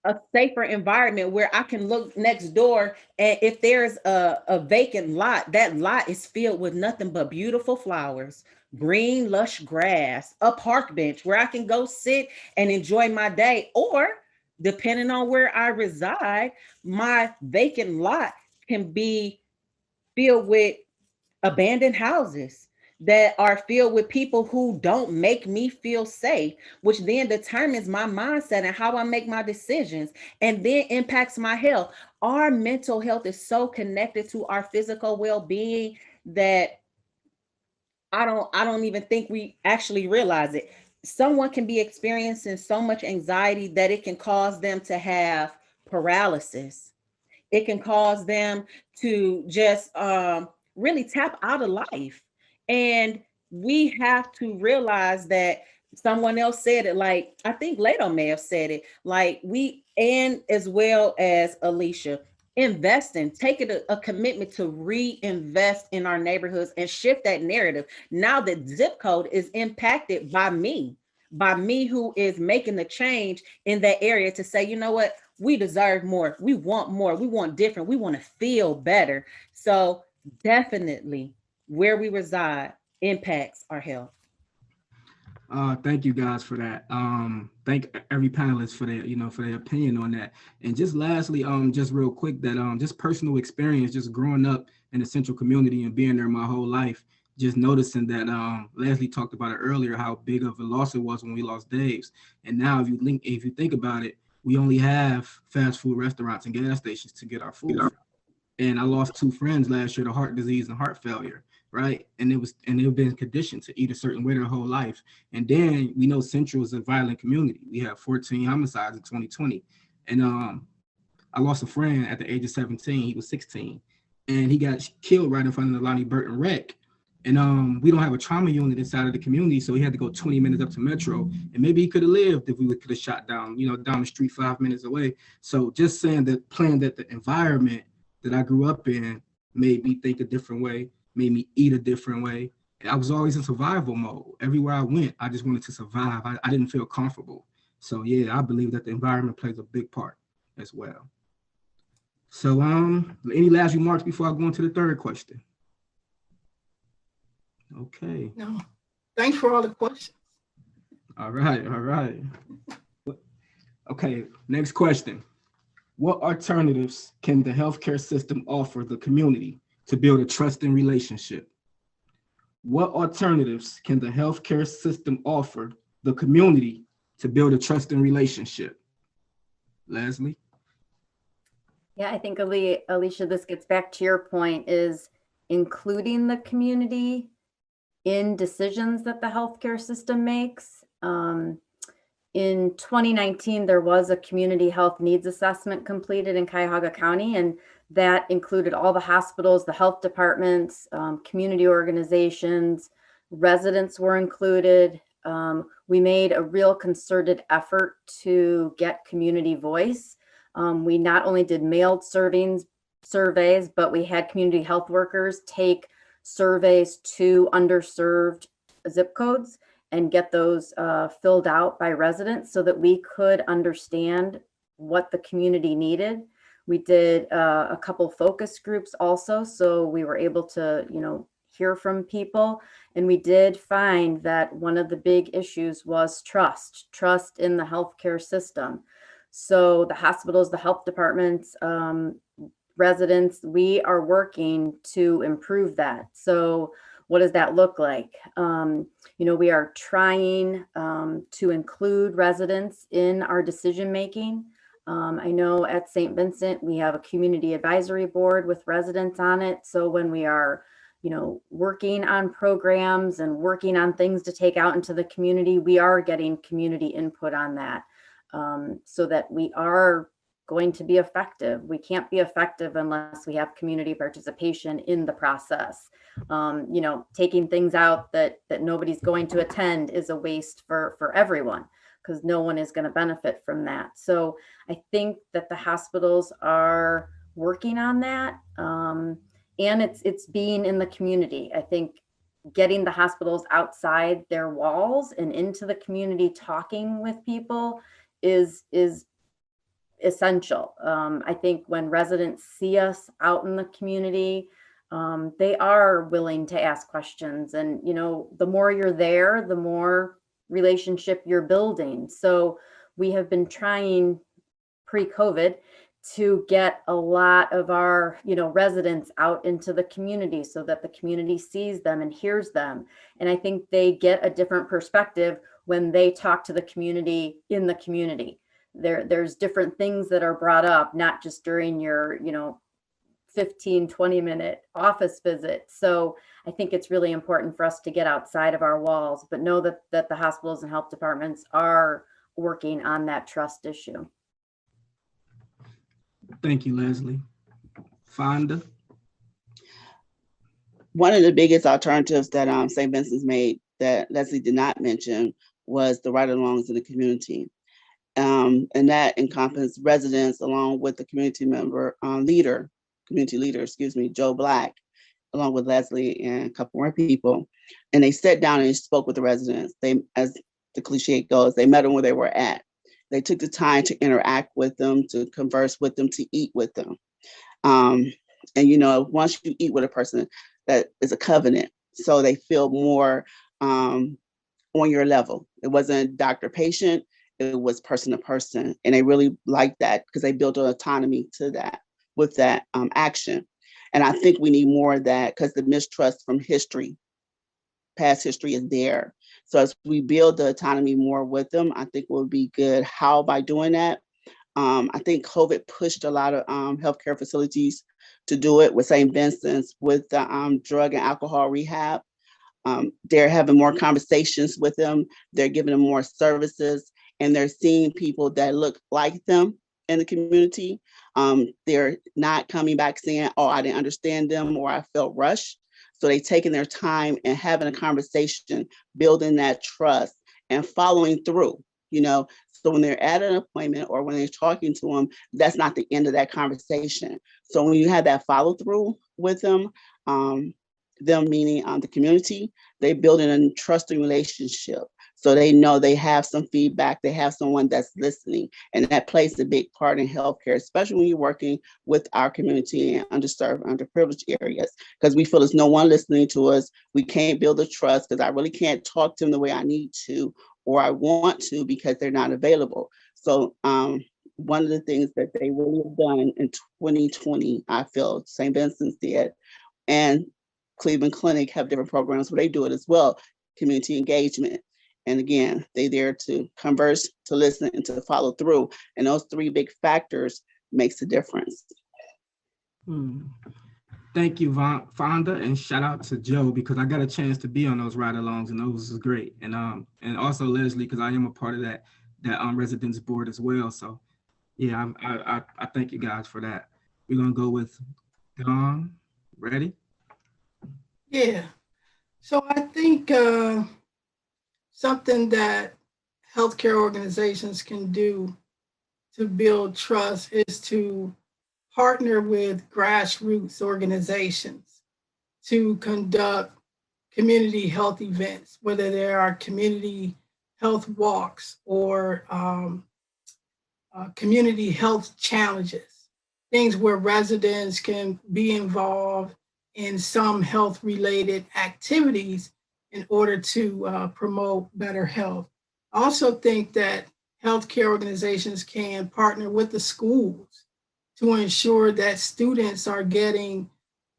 E: a safer environment where I can look next door, and if there's a vacant lot, that lot is filled with nothing but beautiful flowers, green, lush grass, a park bench where I can go sit and enjoy my day. Or depending on where I reside, my vacant lot can be filled with abandoned houses that are filled with people who don't make me feel safe, which then determines my mindset and how I make my decisions, and then impacts my health. Our mental health is so connected to our physical well-being that I don't even think we actually realize it. Someone can be experiencing so much anxiety that it can cause them to have paralysis. It can cause them to just really tap out of life. And we have to realize that someone else said it, like, I think Lato may have said it, like, and as well as Alicia, invest in, take it a commitment to reinvest in our neighborhoods and shift that narrative. Now that zip code is impacted by me who is making the change in that area to say, you know what, we deserve more, we want different, we want to feel better. So definitely where we reside impacts our health.
A: Thank you guys for that. Thank every panelist for their opinion on that. And just lastly, just real quick, that just personal experience, just growing up in the Central community and being there my whole life, just noticing that Leslie talked about it earlier, how big of a loss it was when we lost Dave's. And now if you think about it, we only have fast food restaurants and gas stations to get our food. And I lost 2 friends last year to heart disease and heart failure, right? And they've been conditioned to eat a certain way their whole life. And then we know Central is a violent community. We have 14 homicides in 2020. And I lost a friend at the age of 17. He was 16. And he got killed right in front of the Lonnie Burton wreck. And we don't have a trauma unit inside of the community, so he had to go 20 minutes up to Metro. And maybe he could have lived if we could have shot down, down the street 5 minutes away. So just saying that, playing that the environment that I grew up in made me think a different way, made me eat a different way. And I was always in survival mode. Everywhere I went, I just wanted to survive. I didn't feel comfortable. So yeah, I believe that the environment plays a big part as well. So any last remarks before I go into the third question? Okay.
D: No, thanks for all the questions.
A: All right. Okay, next question. What alternatives can the healthcare system offer the community to build a trusting relationship? What alternatives can the healthcare system offer the community to build a trusting relationship? Leslie?
F: Yeah, I think Alicia, this gets back to your point, is including the community in decisions that the healthcare system makes. In 2019, there was a community health needs assessment completed in Cuyahoga County, and That included all the hospitals, the health departments, community organizations, residents were included. We made a real concerted effort to get community voice. We not only did mailed surveys, but we had community health workers take surveys to underserved zip codes and get those filled out by residents so that we could understand what the community needed. We did a couple focus groups also, so we were able to, hear from people. And we did find that one of the big issues was trust in the healthcare system. So the hospitals, the health departments, residents, we are working to improve that. So what does that look like? We are trying to include residents in our decision making. I know at St. Vincent, we have a community advisory board with residents on it. So when we are, working on programs and working on things to take out into the community, we are getting community input on that so that we are going to be effective. We can't be effective unless we have community participation in the process. Taking things out that nobody's going to attend is a waste for everyone, because no one is going to benefit from that. So I think that the hospitals are working on that. And it's being in the community. I think getting the hospitals outside their walls and into the community, talking with people is essential. I think when residents see us out in the community, they are willing to ask questions. And, the more you're there, the more relationship you're building. So we have been trying pre-COVID to get a lot of our, residents out into the community so that the community sees them and hears them. And I think they get a different perspective when they talk to the community in the community. There's different things that are brought up, not just during your, 15-20 minute office visit. So I think it's really important for us to get outside of our walls, but know that the hospitals and health departments are working on that trust issue.
A: Thank you, Leslie. Fonda?
C: One of the biggest alternatives that St. Vincent's made that Leslie did not mention was the ride-alongs in the community. And that encompassed residents along with the community leader, Joe Black, along with Leslie and a couple more people. And they sat down and spoke with the residents. They, as the cliche goes, they met them where they were at. They took the time to interact with them, to converse with them, to eat with them. And, once you eat with a person, that is a covenant. So they feel more on your level. It wasn't doctor-patient, it was person to person. And they really liked that because they built an autonomy to that with that action. And I think we need more of that because the mistrust from past history is there. So as we build the autonomy more with them, I think will be good. How by doing that? I think COVID pushed a lot of healthcare facilities to do it with St. Vincent's, with the drug and alcohol rehab. They're having more conversations with them. They're giving them more services, and they're seeing people that look like them in the community. They're not coming back saying, oh, I didn't understand them or I felt rushed. So they're taking their time and having a conversation, building that trust and following through, So when they're at an appointment or when they're talking to them, that's not the end of that conversation. So when you have that follow through with them meaning the community, they build in a trusting relationship. So they know they have some feedback, they have someone that's listening, and that plays a big part in healthcare, especially when you're working with our community in underserved, underprivileged areas, because we feel there's no one listening to us. We can't build a trust because I really can't talk to them the way I need to or I want to because they're not available. So one of the things that they really have done in 2020, I feel St. Vincent's did, and Cleveland Clinic have different programs where they do it as well, community engagement. And again, they're there to converse, to listen, and to follow through. And those three big factors makes a difference.
A: Thank you, Fonda, and shout out to Joe because I got a chance to be on those ride-alongs and those was great. And also Leslie because I am a part of that residence board as well. So yeah, I thank you guys for that. We're gonna go with Dawn. Ready?
D: Yeah. So I think something that healthcare organizations can do to build trust is to partner with grassroots organizations to conduct community health events, whether there are community health walks or community health challenges, things where residents can be involved in some health related activities in order to promote better health. I also think that healthcare organizations can partner with the schools to ensure that students are getting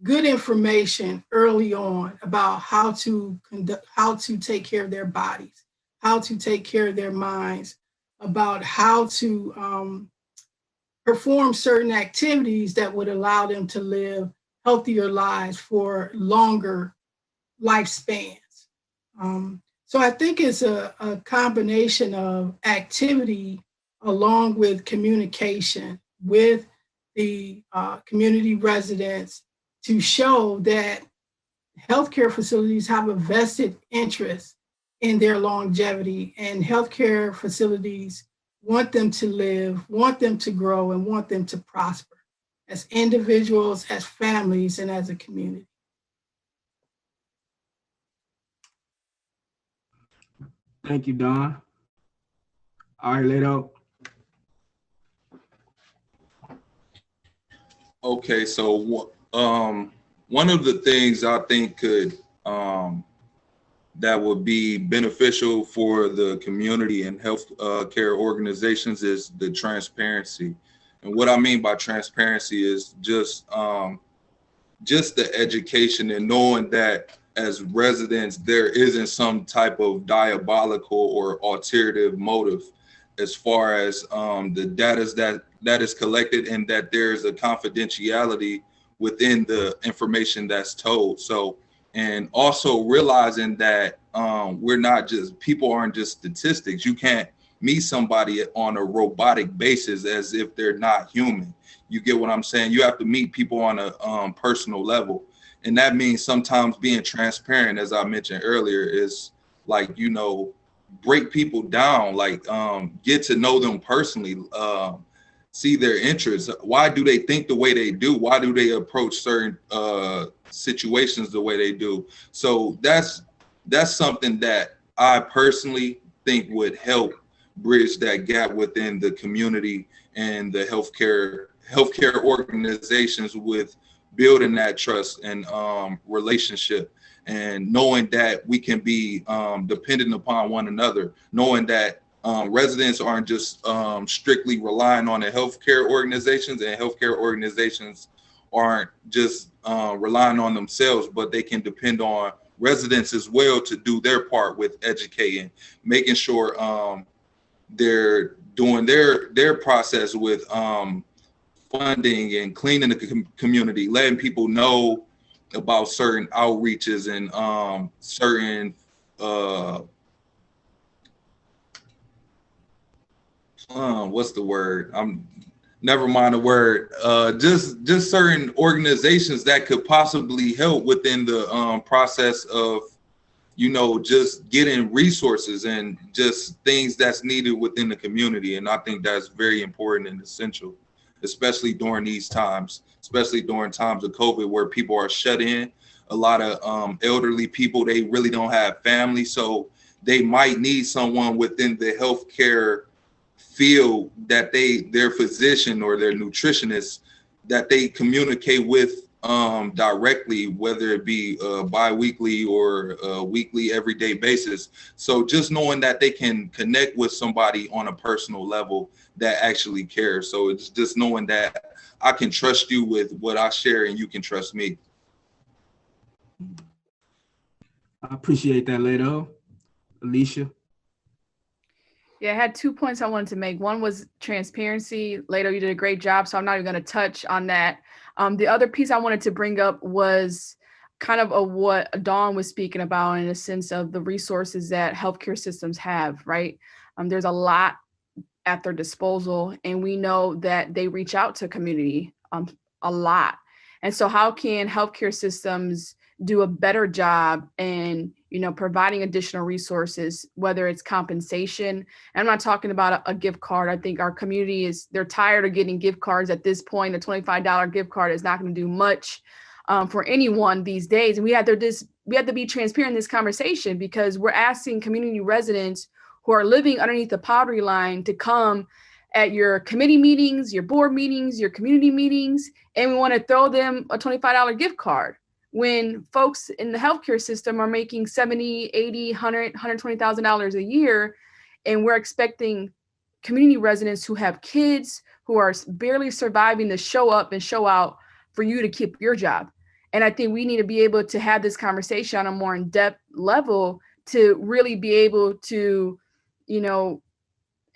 D: good information early on about how to conduct, how to take care of their bodies, how to take care of their minds, about how to perform certain activities that would allow them to live healthier lives for longer lifespans. So I think it's a combination of activity along with communication with the community residents to show that healthcare facilities have a vested interest in their longevity, and healthcare facilities want them to live, want them to grow, and want them to prosper as individuals, as families, and as a community.
A: Thank you, Dawn. All right, Leto.
G: Okay, so one of the things I think could that would be beneficial for the community and health care organizations is the transparency. And what I mean by transparency is just the education and knowing that as residents, there isn't some type of diabolical or alternative motive as far as the data that is collected, and that there's a confidentiality within the information that's told. So, and also realizing that people aren't just statistics. You can't meet somebody on a robotic basis as if they're not human. You get what I'm saying? You have to meet people on a personal level. And that means sometimes being transparent, as I mentioned earlier, is like, break people down, like get to know them personally, see their interests. Why do they think the way they do? Why do they approach certain situations the way they do? So that's something that I personally think would help bridge that gap within the community and the healthcare organizations with building that trust and relationship, and knowing that we can be dependent upon one another, knowing that residents aren't just strictly relying on the healthcare organizations, and healthcare organizations aren't just relying on themselves, but they can depend on residents as well to do their part with educating, making sure they're doing their process with funding and cleaning the community, letting people know about certain outreaches and certain what's the word? Never mind the word. Just certain organizations that could possibly help within the process of, just getting resources and just things that's needed within the community. And I think that's very important and essential, especially during these times, especially during times of COVID where people are shut in. A lot of elderly people, they really don't have family, so they might need someone within the healthcare field that their physician or their nutritionist, that they communicate with directly, whether it be bi-weekly or weekly, everyday basis. So just knowing that they can connect with somebody on a personal level that actually cares. So it's just knowing that I can trust you with what I share and you can trust me.
A: I appreciate that, Leto. Alicia?
H: Yeah, I had 2 points I wanted to make. One was transparency. Leto, you did a great job, so I'm not even going to touch on that. The other piece I wanted to bring up was kind of what Dawn was speaking about, in a sense of the resources that healthcare systems have, right? There's a lot at their disposal, and we know that they reach out to community a lot. And so how can healthcare systems do a better job in, providing additional resources, whether it's compensation? I'm not talking about a gift card. I think our community they're tired of getting gift cards at this point. A $25 gift card is not going to do much for anyone these days. And we have to be transparent in this conversation, because we're asking community residents who are living underneath the poverty line to come at your committee meetings, your board meetings, your community meetings, and we want to throw them a $25 gift card when folks in the healthcare system are making $70, $80, $100, $120,000 a year. And we're expecting community residents who have kids who are barely surviving to show up and show out for you to keep your job. And I think we need to be able to have this conversation on a more in-depth level to really be able to,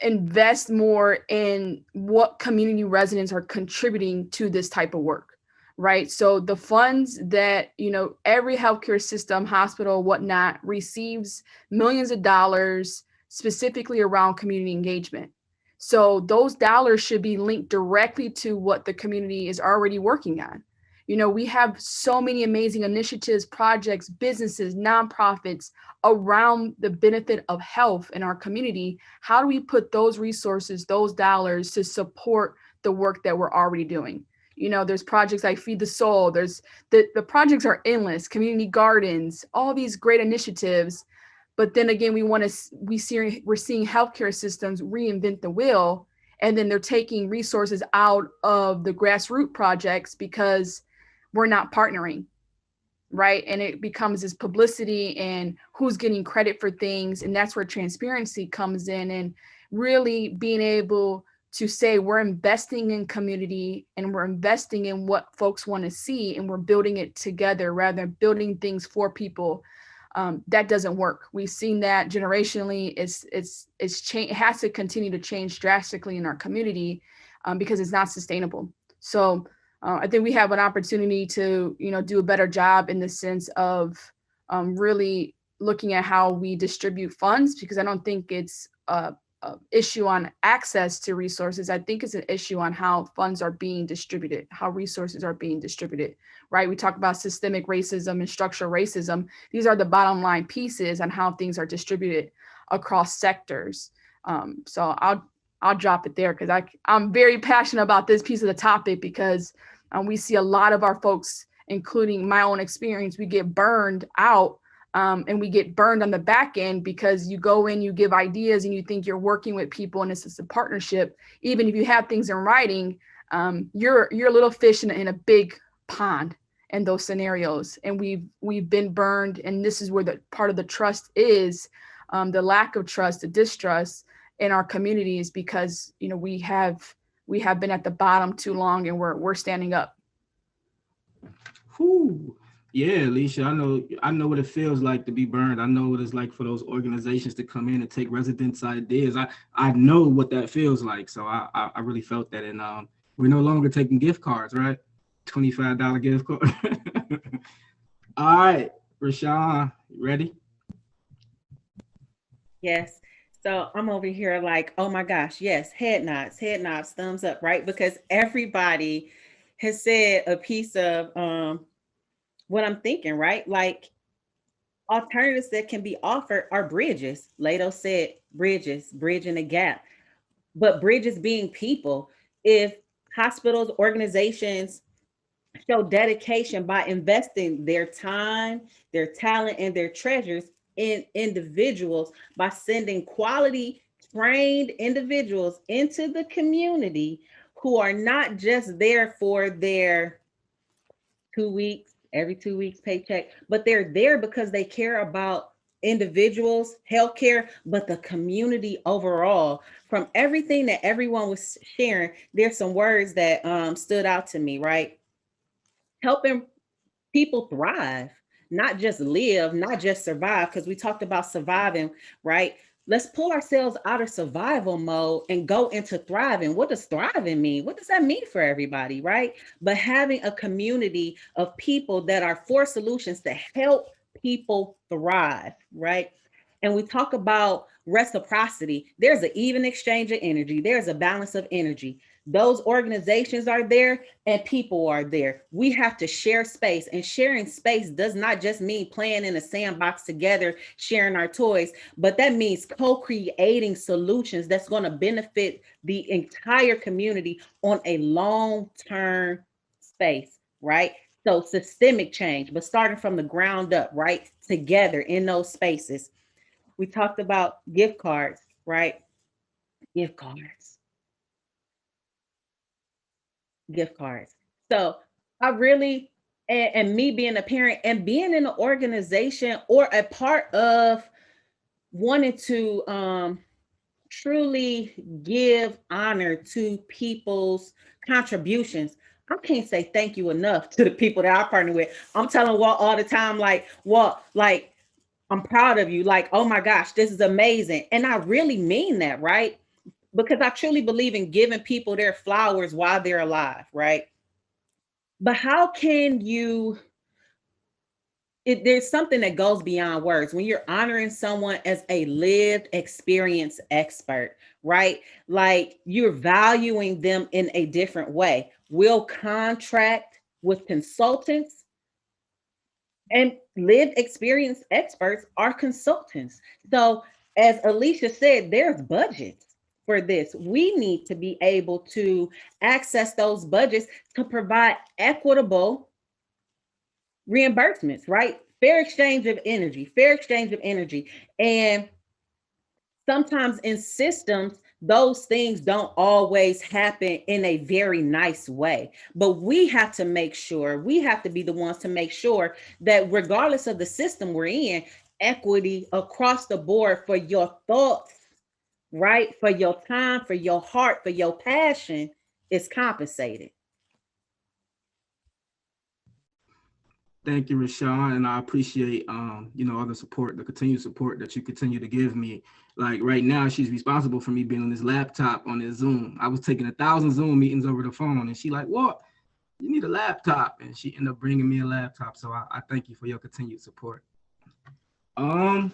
H: invest more in what community residents are contributing to this type of work, right? So the funds that, every healthcare system, hospital, whatnot, receives millions of dollars specifically around community engagement. So those dollars should be linked directly to what the community is already working on. We have so many amazing initiatives, projects, businesses, nonprofits around the benefit of health in our community. How do we put those resources, those dollars to support the work that we're already doing? There's projects like Feed the Soul. There's the projects are endless, community gardens, all these great initiatives. But then again, we're seeing healthcare systems reinvent the wheel, and then they're taking resources out of the grassroots projects because we're not partnering, right? And it becomes this publicity and who's getting credit for things. And that's where transparency comes in, and really being able to say we're investing in community and we're investing in what folks want to see, and we're building it together rather than building things for people. That doesn't work. We've seen that generationally. It has to continue to change drastically in our community because it's not sustainable. So I think we have an opportunity to, do a better job in the sense of really looking at how we distribute funds, because I don't think it's a issue on access to resources. I think it's an issue on how funds are being distributed, how resources are being distributed, right? We talk about systemic racism and structural racism. These are the bottom line pieces on how things are distributed across sectors. So I'll drop it there, because I'm very passionate about this piece of the topic, because we see a lot of our folks, including my own experience, we get burned out. And we get burned on the back end because you go in, you give ideas, and you think you're working with people, and it's just a partnership. Even if you have things in writing, you're a little fish in a big pond in those scenarios. And we've been burned, and this is where the part of the trust is, the lack of trust, the distrust in our communities, because we have been at the bottom too long, and we're standing up.
A: Whew. Yeah, Alicia, I know what it feels like to be burned. I know what it's like for those organizations to come in and take residents' ideas. I know what that feels like. So I really felt that. And we're no longer taking gift cards, right? $25 gift card. All right, Rashawn, you ready?
E: Yes. So I'm over here like, oh my gosh, yes, head nods, thumbs up, right? Because everybody has said a piece of what I'm thinking, right? Like, alternatives that can be offered are bridges. Lato said bridges, bridging the gap. But bridges being people. If hospitals, organizations show dedication by investing their time, their talent, and their treasures in individuals, by sending quality trained individuals into the community who are not just there for their 2 weeks, every 2 weeks paycheck, but they're there because they care about individuals, healthcare, but the community overall. From everything that everyone was sharing, there's some words that stood out to me, right? Helping people thrive, not just live, not just survive, because we talked about surviving, right? Let's pull ourselves out of survival mode and go into thriving. What does thriving mean? What does that mean for everybody, right? But having a community of people that are for solutions to help people thrive, right? And we talk about reciprocity. There's an even exchange of energy. There's a balance of energy. Those organizations are there and people are there. We have to share space, and sharing space does not just mean playing in a sandbox together, sharing our toys, but that means co-creating solutions that's going to benefit the entire community on a long-term space, right? So systemic change, but starting from the ground up, right? Together in those spaces. We talked about gift cards, right? Gift cards. Gift cards. So I really, and me being a parent and being in an organization or a part of wanting to truly give honor to people's contributions. I can't say thank you enough to the people that I partner with. I'm telling Walt all the time, like, Walt, like, I'm proud of you. Like, oh my gosh, this is amazing. And I really mean that, right? Because I truly believe in giving people their flowers while they're alive, right? But how can you, there's something that goes beyond words when you're honoring someone as a lived experience expert, right? Like you're valuing them in a different way. We'll contract with consultants, and lived experience experts are consultants. So as Alicia said, there's budgets for this. We need to be able to access those budgets to provide equitable reimbursements, right? Fair exchange of energy, fair exchange of energy. And sometimes in systems, those things don't always happen in a very nice way. But we have to make sure, we have to be the ones to make sure that regardless of the system we're in, equity across the board for your thoughts, right? For your time, for your heart, for your passion is compensated.
A: Thank you, Rashawn, and I appreciate all the support, the continued support that you continue to give me. Like right now, she's responsible for me being on this laptop on this Zoom. I was taking 1,000 Zoom meetings over the phone, and she like, "What? You need a laptop?" And she ended up bringing me a laptop. So I thank you for your continued support. I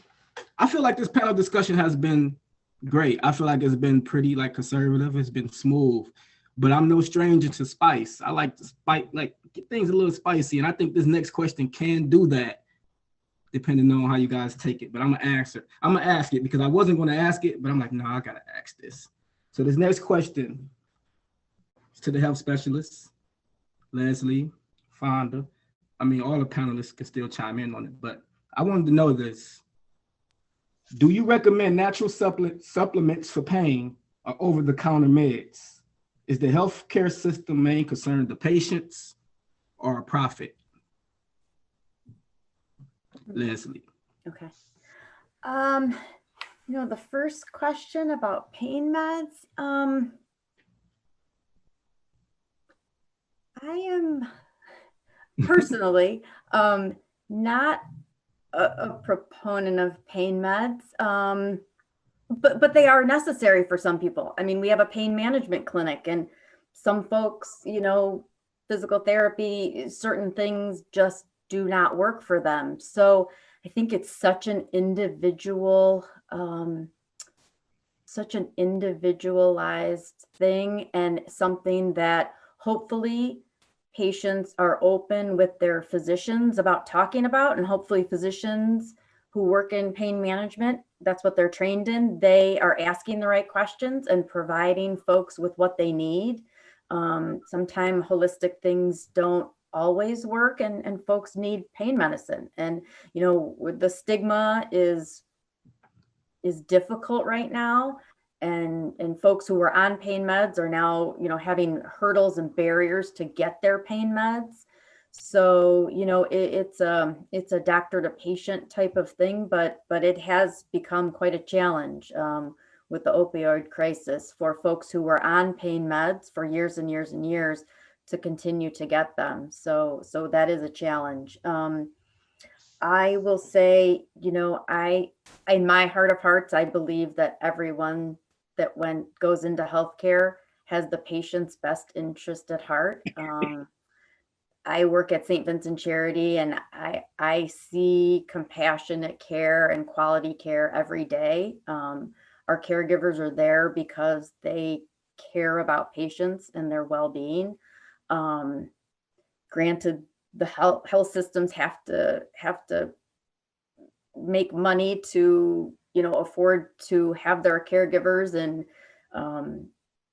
A: feel like this panel discussion has been great. I feel like it's been pretty like conservative. It's been smooth, but I'm no stranger to spice. I like to spice, like get things a little spicy. And I think this next question can do that, depending on how you guys take it. But I'm gonna answer. I'm gonna ask it because I wasn't gonna ask it, but I'm like, no, I gotta ask this. So this next question is to the health specialists, Leslie, Fonda. I mean, all the panelists can still chime in on it, but I wanted to know this. Do you recommend natural supplements for pain or over-the-counter meds? Is the healthcare system main concern the patients or a profit? Leslie.
F: Okay. The first question about pain meds, I am personally not a proponent of pain meds, but they are necessary for some people. I mean, we have a pain management clinic, and some folks, physical therapy, certain things just do not work for them. So I think it's such an individualized thing, and something that hopefully patients are open with their physicians about talking about, and hopefully physicians who work in pain management, that's what they're trained in. They are asking the right questions and providing folks with what they need. Sometimes holistic things don't always work, and folks need pain medicine. And, the stigma is difficult right now. And folks who were on pain meds are now, having hurdles and barriers to get their pain meds. So, it's a doctor to patient type of thing, but it has become quite a challenge with the opioid crisis for folks who were on pain meds for years and years and years to continue to get them. So that is a challenge. I will say, in my heart of hearts, I believe that everyone that goes into healthcare has the patient's best interest at heart. I work at St.Vincent Charity, and I see compassionate care and quality care every day. Our caregivers are there because they care about patients and their well-being. Granted, the health systems have to make money to, afford to have their caregivers and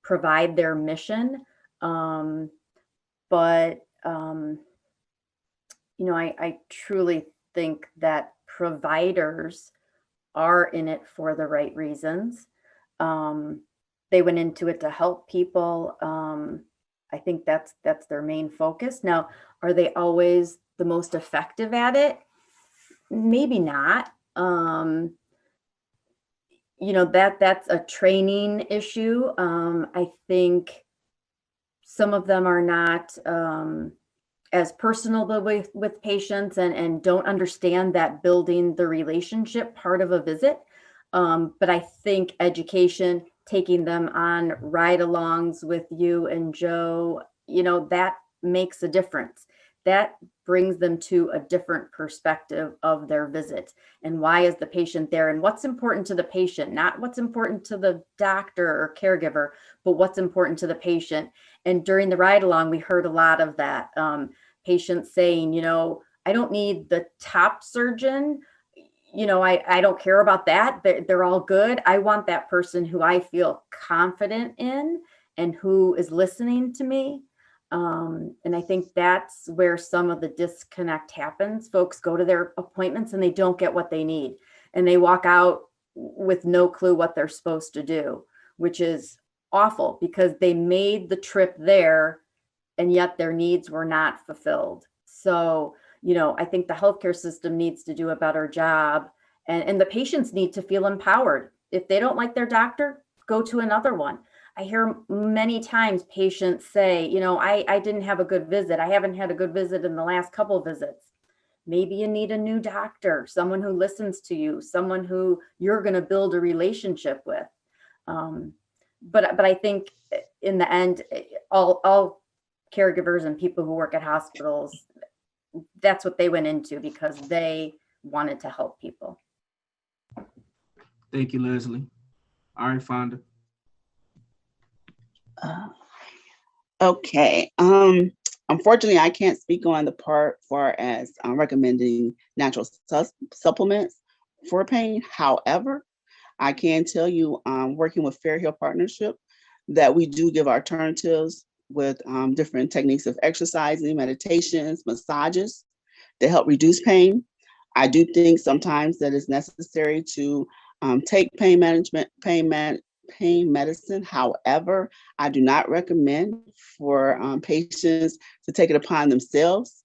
F: provide their mission. But I truly think that providers are in it for the right reasons. They went into it to help people. I think that's their main focus. Now, are they always the most effective at it? Maybe not. That's a training issue. I think some of them are not as personal with patients and don't understand that building the relationship part of a visit. But I think education, taking them on ride-alongs with you and Joe, that makes a difference. That brings them to a different perspective of their visit. And why is the patient there? And what's important to the patient, not what's important to the doctor or caregiver, but what's important to the patient. And during the ride-along, we heard a lot of that. Patients saying, I don't need the top surgeon. I don't care about that. They're all good. I want that person who I feel confident in and who is listening to me. And I think that's where some of the disconnect happens. Folks go to their appointments and they don't get what they need. And they walk out with no clue what they're supposed to do, which is awful because they made the trip there and yet their needs were not fulfilled. So, I think the healthcare system needs to do a better job, and the patients need to feel empowered. If they don't like their doctor, go to another one. I hear many times patients say, I didn't have a good visit. I haven't had a good visit in the last couple of visits. Maybe you need a new doctor, someone who listens to you, someone who you're going to build a relationship with. But I think in the end, all caregivers and people who work at hospitals, that's what they went into because they wanted to help people.
A: Thank you, Leslie. All right, Fonda.
C: Okay. Unfortunately, I can't speak on the part far as recommending natural supplements for pain. However, I can tell you, working with Fair Hill Partnership, that we do give alternatives with different techniques of exercising, meditations, massages to help reduce pain. I do think sometimes that it's necessary to take pain medicine. However, I do not recommend for patients to take it upon themselves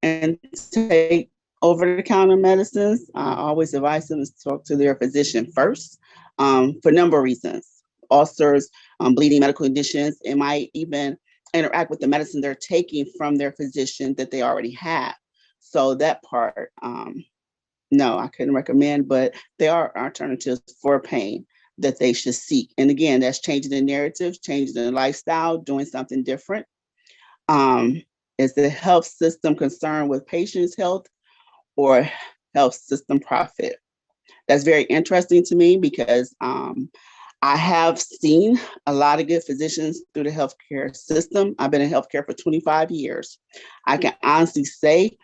C: and take over-the-counter medicines. I always advise them to talk to their physician first for a number of reasons. Ulcers, bleeding, medical conditions. It might even interact with the medicine they're taking from their physician that they already have. So that part, no, I couldn't recommend, but there are alternatives for pain that they should seek. And again, that's changing the narrative, changing the lifestyle, doing something different. Is the health system concerned with patients' health or health system profit? That's very interesting to me because I have seen a lot of good physicians through the healthcare system. I've been in healthcare for 25 years. I can honestly say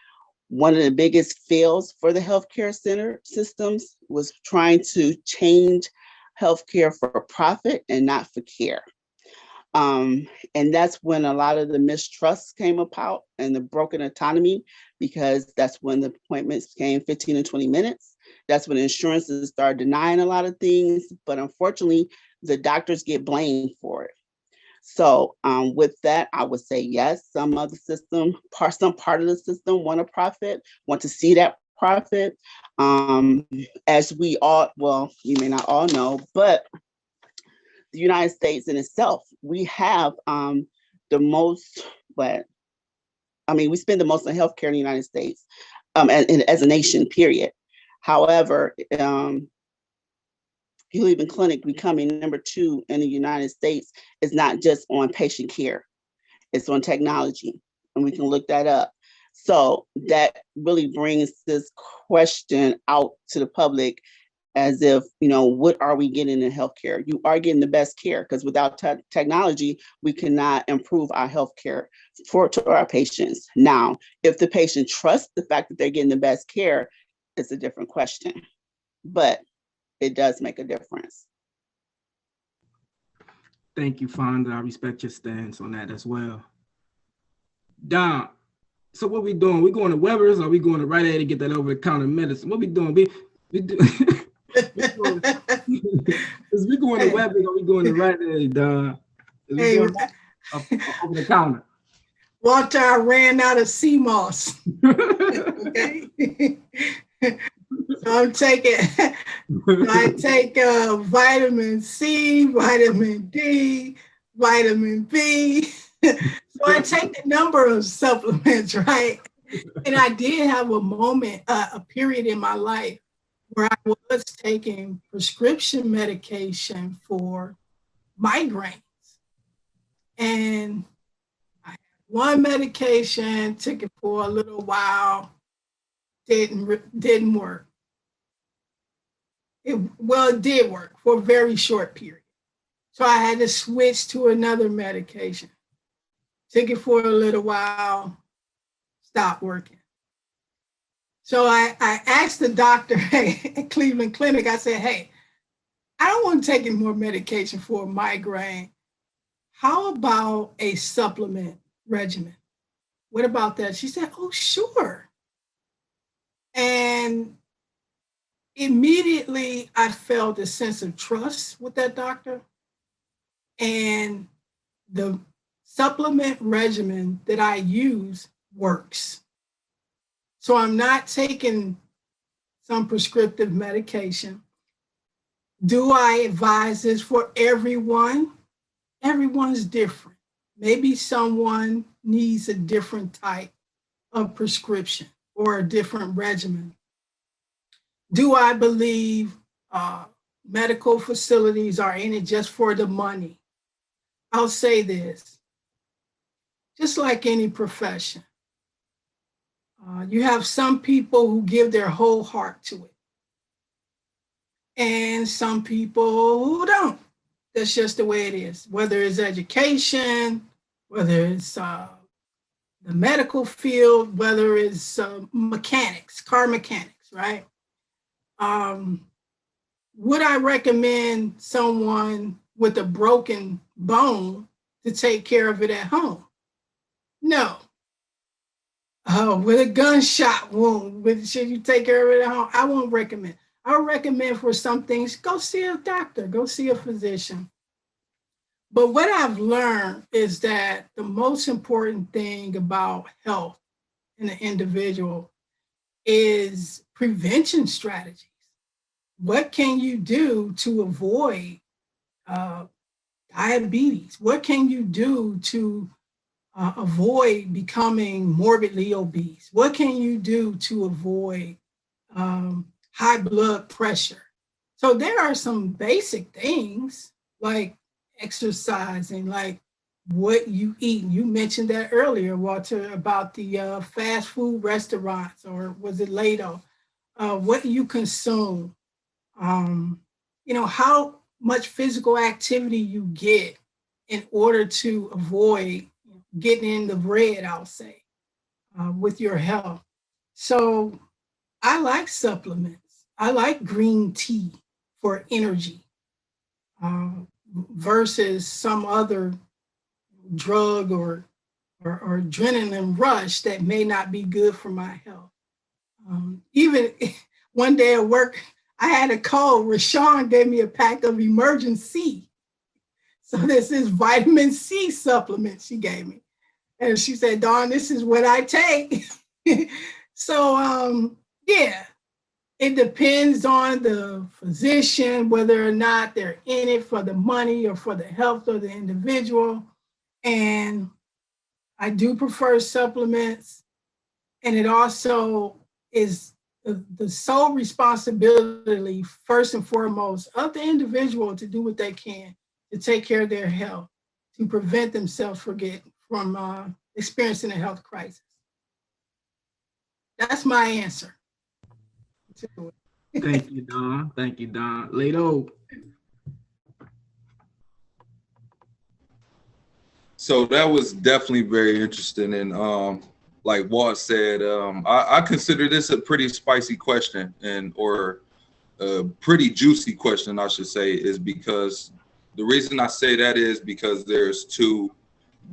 C: one of the biggest fails for the healthcare center systems was trying to change healthcare for profit and not for care. And that's when a lot of the mistrust came about and the broken autonomy, because that's when the appointments came 15 and 20 minutes. That's when insurances started denying a lot of things, but unfortunately, the doctors get blamed for it. So with that, I would say yes, some of the system, some part of the system want a profit, want to see that profit. As we all, well, you may not all know, but the United States in itself, we have the most, we spend the most on healthcare in the United States as a nation, period. However, Cleveland Clinic becoming number 2 in the United States is not just on patient care, it's on technology, and we can look that up. So that really brings this question out to the public as if, what are we getting in healthcare? You are getting the best care, because without technology, we cannot improve our healthcare to our patients. Now, if the patient trusts the fact that they're getting the best care, it's a different question, but it does make a difference.
A: Thank you, Fonda. I respect your stance on that as well. Don, so what we doing? We going to Weber's or we going to Rite Aid to get that over-the-counter medicine? What we doing? We do. Is we going to Weber's or we going to Rite Aid, Don? Is we going over the counter?
D: Walter, I ran out of CMOS. Okay. So I take vitamin C, vitamin D, vitamin B. So I take a number of supplements, right? And I did have a moment, a period in my life where I was taking prescription medication for migraines. And I had one medication, took it for a little while, didn't work. It did work for a very short period. So I had to switch to another medication. Took it for a little while, stopped working. So I asked the doctor at Cleveland Clinic, I said, hey, I don't want to take any more medication for a migraine. How about a supplement regimen? What about that? She said, oh, sure. And immediately I felt a sense of trust with that doctor. And the supplement regimen that I use works. So I'm not taking some prescriptive medication. Do I advise this for everyone? Everyone's different. Maybe someone needs a different type of prescription or a different regimen. Do I believe medical facilities are in it just for the money? I'll say this, just like any profession, you have some people who give their whole heart to it, and some people who don't. That's just the way it is, whether it's education, whether it's the medical field, whether it's mechanics, car mechanics, right? Would I recommend someone with a broken bone to take care of it at home? No. With a gunshot wound, should you take care of it at home? I won't recommend. I would recommend for some things, go see a doctor, go see a physician. But what I've learned is that the most important thing about health in an individual is prevention strategies. What can you do to avoid diabetes? What can you do to avoid becoming morbidly obese? What can you do to avoid high blood pressure? So there are some basic things like exercising, like what you eat. You mentioned that earlier, Walter, about the fast food restaurants, or was it Lato? What you consume, how much physical activity you get in order to avoid getting in the red, I'll say, with your health. So I like supplements. I like green tea for energy versus some other drug or adrenaline rush that may not be good for my health. Even one day at work, I had a cold. Rashawn gave me a pack of Emergen-C. So this is vitamin C supplement she gave me. And she said, Dawn, this is what I take. So, it depends on the physician, whether or not they're in it for the money or for the health of the individual. And I do prefer supplements. And it also is the sole responsibility, first and foremost, of the individual to do what they can to take care of their health, to prevent themselves from experiencing a health crisis. That's my answer to it.
A: Thank you, Don. Thank you, Don. Ledo.
G: So that was definitely very interesting. And like Walt said, I consider this a pretty spicy question, and or a pretty juicy question, I should say, is because the reason I say that is because there's two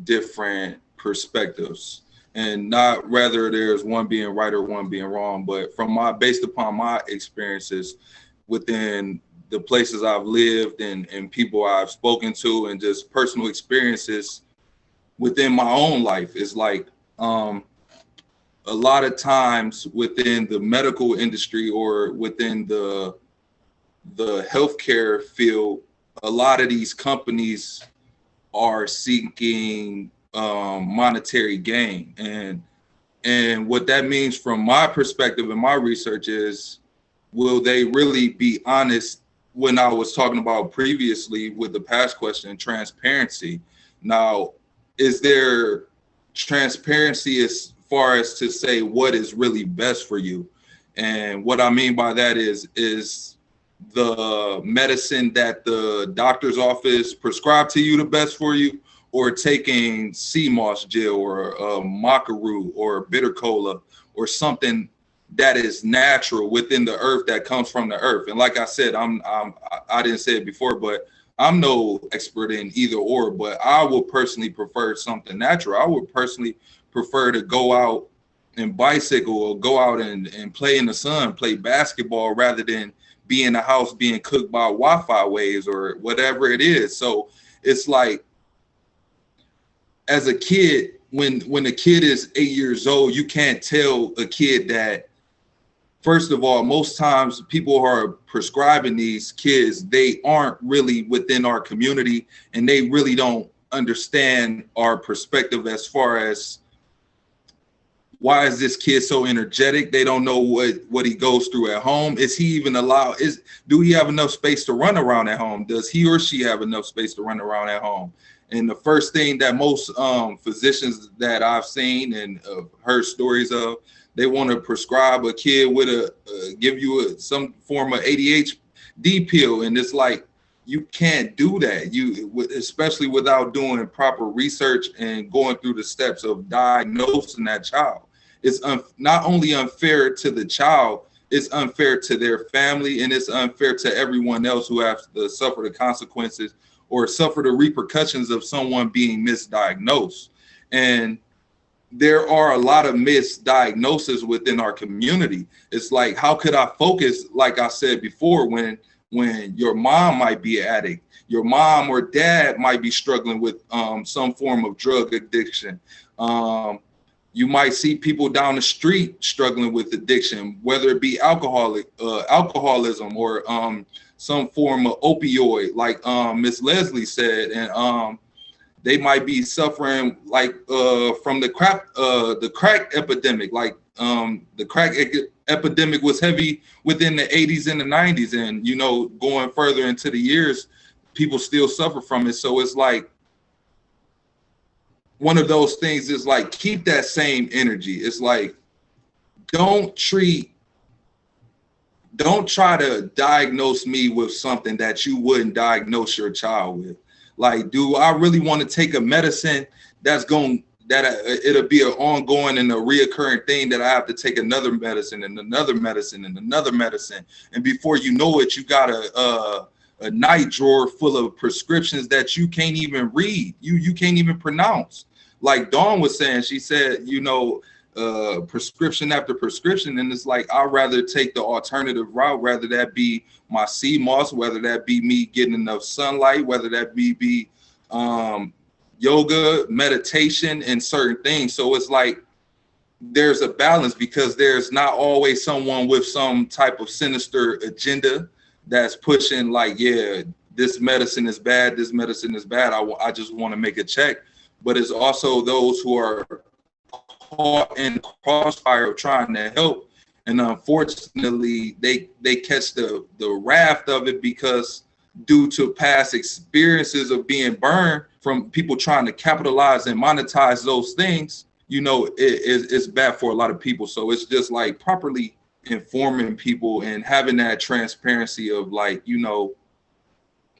G: different perspectives, and not rather there's one being right or one being wrong, but based upon my experiences within the places I've lived and people I've spoken to and just personal experiences within my own life, is like a lot of times within the medical industry or within the healthcare field, a lot of these companies are seeking monetary gain, and what that means from my perspective and my research is, will they really be honest? When I was talking about previously with the past question, transparency. Now, is there transparency as far as to say what is really best for you? And what I mean by that is the medicine that the doctor's office prescribed to you the best for you, or taking sea moss gel or Moca root or bitter cola or something that is natural within the earth, that comes from the earth? And like I said, I didn't say it before, but I'm no expert in either or, but I would personally prefer something natural. I would personally prefer to go out and bicycle or go out and play in the sun, play basketball, rather than be in the house being cooked by Wi-Fi waves or whatever it is. So it's like, as a kid, when a kid is 8 years old, you can't tell a kid that, first of all, most times people who are prescribing these kids, they aren't really within our community, and they really don't understand our perspective as far as, why is this kid so energetic? They don't know what he goes through at home. Is he even allowed? Do he have enough space to run around at home? Does he or she have enough space to run around at home? And the first thing that most physicians that I've seen and heard stories of, they want to prescribe a kid with give you some form of ADHD pill, and it's like, you can't do that. Especially without doing proper research and going through the steps of diagnosing that child. It's not only unfair to the child, it's unfair to their family, and it's unfair to everyone else who has to suffer the consequences or suffer the repercussions of someone being misdiagnosed. And there are a lot of misdiagnoses within our community. It's like, how could I focus, like I said before, when your mom might be an addict, your mom or dad might be struggling with some form of drug addiction. You might see people down the street struggling with addiction, whether it be alcoholism or some form of opioid, like Miss Leslie said, and they might be suffering like from the crack epidemic. Like the crack epidemic was heavy within the 80s and the 90s, and going further into the years, people still suffer from it. So it's like, one of those things is like, keep that same energy. It's like, don't try to diagnose me with something that you wouldn't diagnose your child with. Like, do I really want to take a medicine it'll be an ongoing and a reoccurring thing, that I have to take another medicine and another medicine and another medicine, and before you know it, you got a night drawer full of prescriptions that you can't even read, you can't even pronounce. Like Dawn was saying, she said, prescription after prescription, and it's like, I'd rather take the alternative route, whether that be my sea moss, whether that be me getting enough sunlight, whether that be yoga, meditation, and certain things. So it's like, there's a balance, because there's not always someone with some type of sinister agenda that's pushing like, yeah, this medicine is bad, this medicine is bad, I just want to make a check. But it's also those who are caught in the crossfire of trying to help, and unfortunately they catch the wrath of it, because due to past experiences of being burned from people trying to capitalize and monetize those things, it's bad for a lot of people. So it's just like, properly informing people and having that transparency of like, you know,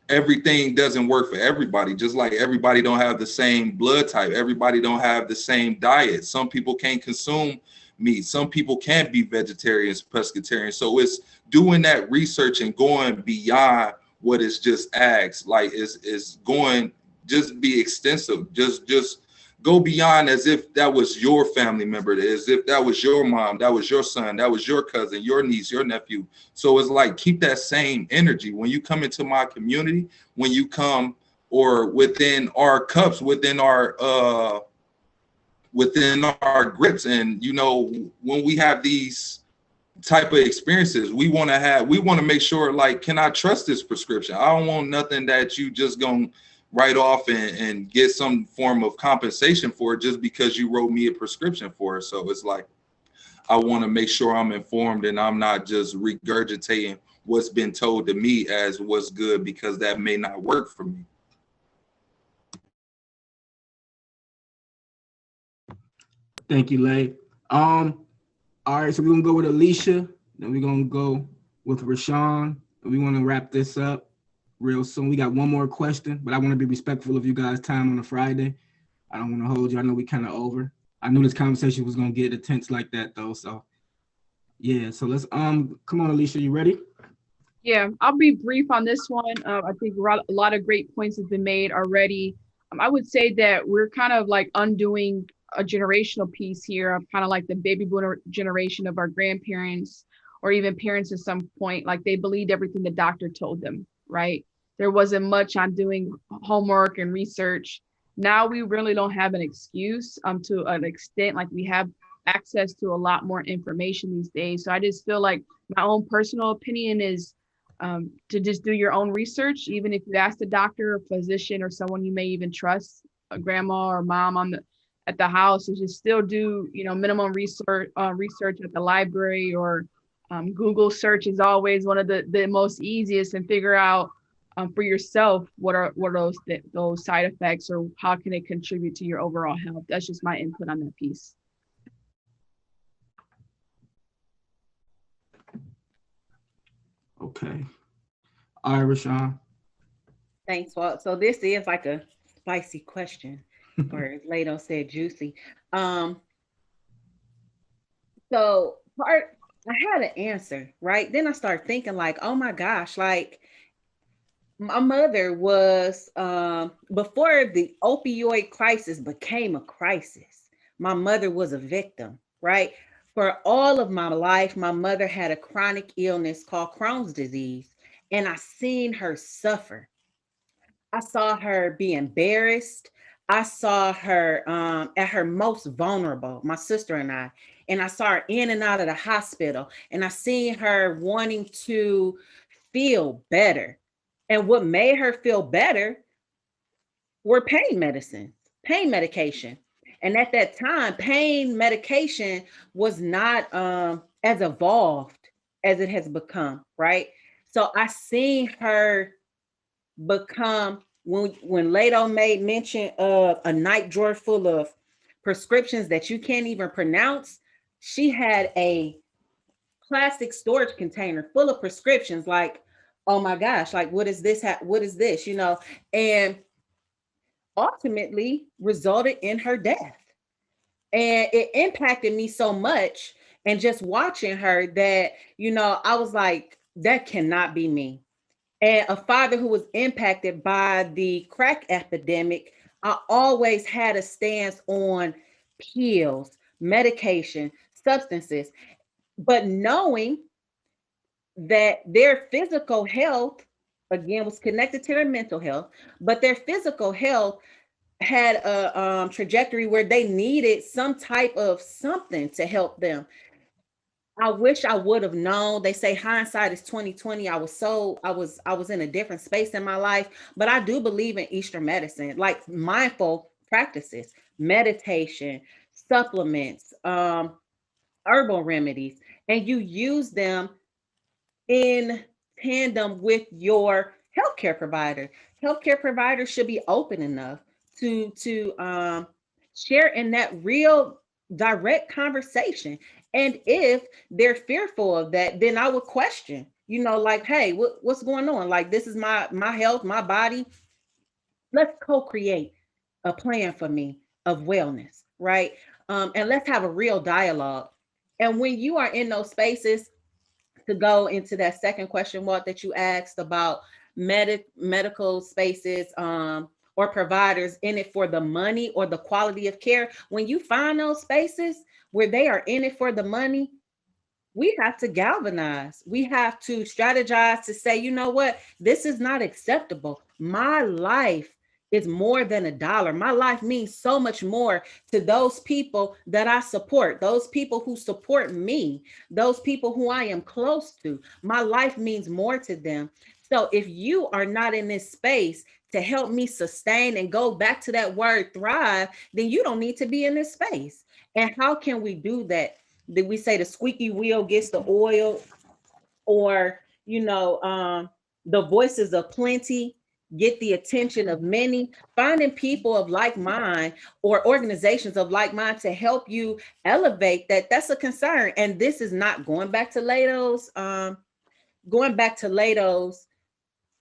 G: everything doesn't work for everybody. Just like everybody don't have the same blood type. Everybody don't have the same diet. Some people can't consume meat. Some people can't be vegetarians, pescatarians. So it's doing that research and going beyond what is just asked. Like is going, just be extensive. Just go beyond as if that was your family member, as if that was your mom, that was your son, that was your cousin, your niece, your nephew. So it's like, keep that same energy when you come into my community, when you come or within our cups, within our grips. And, you know, when we have these type of experiences, we want to make sure, like, can I trust this prescription? I don't want nothing that you just gonna write off and get some form of compensation for it just because you wrote me a prescription for it. So it's like, I want to make sure I'm informed and I'm not just regurgitating what's been told to me as what's good, because that may not work for me.
A: Thank you, Lay. All right, so we're gonna go with Alicia, then we're gonna go with Rashawn, and we want to wrap this up real soon. We got one more question, but I want to be respectful of you guys' time on a Friday. I don't want to hold you. I know we kind of over. I knew this conversation was gonna get intense like that though. So yeah, so let's come on, Alicia, you ready?
H: Yeah, I'll be brief on this one. I think a lot of great points have been made already. I would say that we're kind of like undoing a generational piece here of kind of like the baby boomer generation of our grandparents or even parents at some point. Like they believed everything the doctor told them, right? There wasn't much on doing homework and research. Now we really don't have an excuse to an extent. Like we have access to a lot more information these days. So I just feel like my own personal opinion is to just do your own research, even if you ask the doctor or physician or someone you may even trust, a grandma or mom at the house, is just still do, you know, minimum research at the library, or Google search is always one of the most easiest, and figure out for yourself what are those side effects, or how can it contribute to your overall health. That's just my input on that piece.
A: Okay. All right, Rashawn.
E: Thanks, Walt. So this is like a spicy question, or Lado said juicy. So I had an answer, right? Then I started thinking like, oh my gosh, like my mother was, before the opioid crisis became a crisis, my mother was a victim, right? For all of my life, my mother had a chronic illness called Crohn's disease, and I seen her suffer. I saw her be embarrassed. I saw her at her most vulnerable, my sister and I saw her in and out of the hospital, and I seen her wanting to feel better. And what made her feel better were pain medication. And at that time, pain medication was not as evolved as it has become, right? So I seen her become, when Lado made mention of a night drawer full of prescriptions that you can't even pronounce, she had a plastic storage container full of prescriptions. Like, oh my gosh, like what is this? What is this? You know, and ultimately resulted in her death. And it impacted me so much. And just watching her, that, you know, I was like, that cannot be me. And a father who was impacted by the crack epidemic, I always had a stance on pills, medication, substances, but knowing that their physical health, again, was connected to their mental health, but their physical health had a trajectory where they needed some type of something to help them. I wish I would have known. They say hindsight is 2020. I was in a different space in my life, but I do believe in Eastern medicine, like mindful practices, meditation, supplements, herbal remedies, and you use them in tandem with your healthcare provider. Healthcare providers should be open enough to share in that real direct conversation. And if they're fearful of that, then I would question, like, hey, what's going on? Like, this is my health, my body. Let's co-create a plan for me of wellness, right? And let's have a real dialogue. And when you are in those spaces, to go into that second question, Walt, that you asked about medical spaces, or providers in it for the money or the quality of care, when you find those spaces where they are in it for the money, we have to galvanize. We have to strategize to say, you know what, this is not acceptable. My life is more than $1. My life means so much more to those people that I support, those people who support me, those people who I am close to. My life means more to them. So if you are not in this space to help me sustain and go back to that word thrive, then you don't need to be in this space. And how can we do that? Did we say the squeaky wheel gets the oil, or the voices of plenty get the attention of many? Finding people of like mind or organizations of like mind to help you elevate that's a concern. And this is not going back to Lato's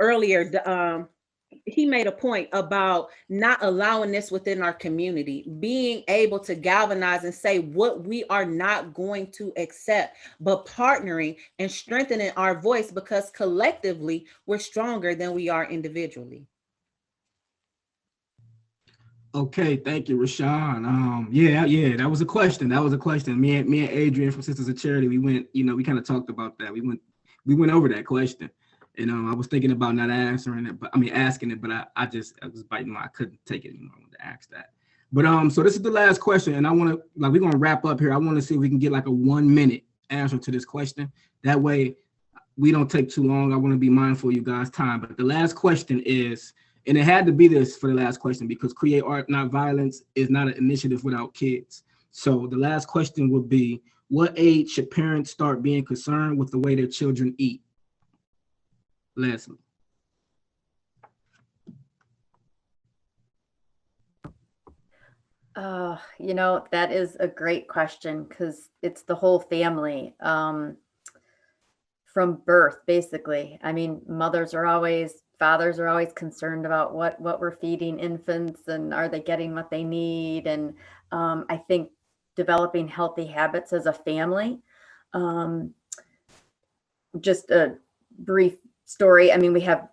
E: earlier. He made a point about not allowing this within our community, being able to galvanize and say what we are not going to accept, but partnering and strengthening our voice, because collectively we're stronger than we are individually.
A: Okay, thank you, Rashawn. Yeah, that was a question. Me and Adrian from Sisters of Charity, we went, we kind of talked about that. We went over that question. And I was thinking about not answering it, asking it, but I was biting I couldn't take it anymore. I wanted to ask that. But so this is the last question, and I want to, we're gonna wrap up here. I want to see if we can get like a 1-minute answer to this question. That way we don't take too long. I want to be mindful of you guys' time. But the last question is, and it had to be this for the last question, because Create Art Not Violence is not an initiative without kids. So the last question would be, what age should parents start being concerned with the way their children eat? Leslie.
F: That is a great question, because it's the whole family, from birth, basically. Fathers are always concerned about what we're feeding infants, and are they getting what they need? And I think developing healthy habits as a family. Just a brief story. We have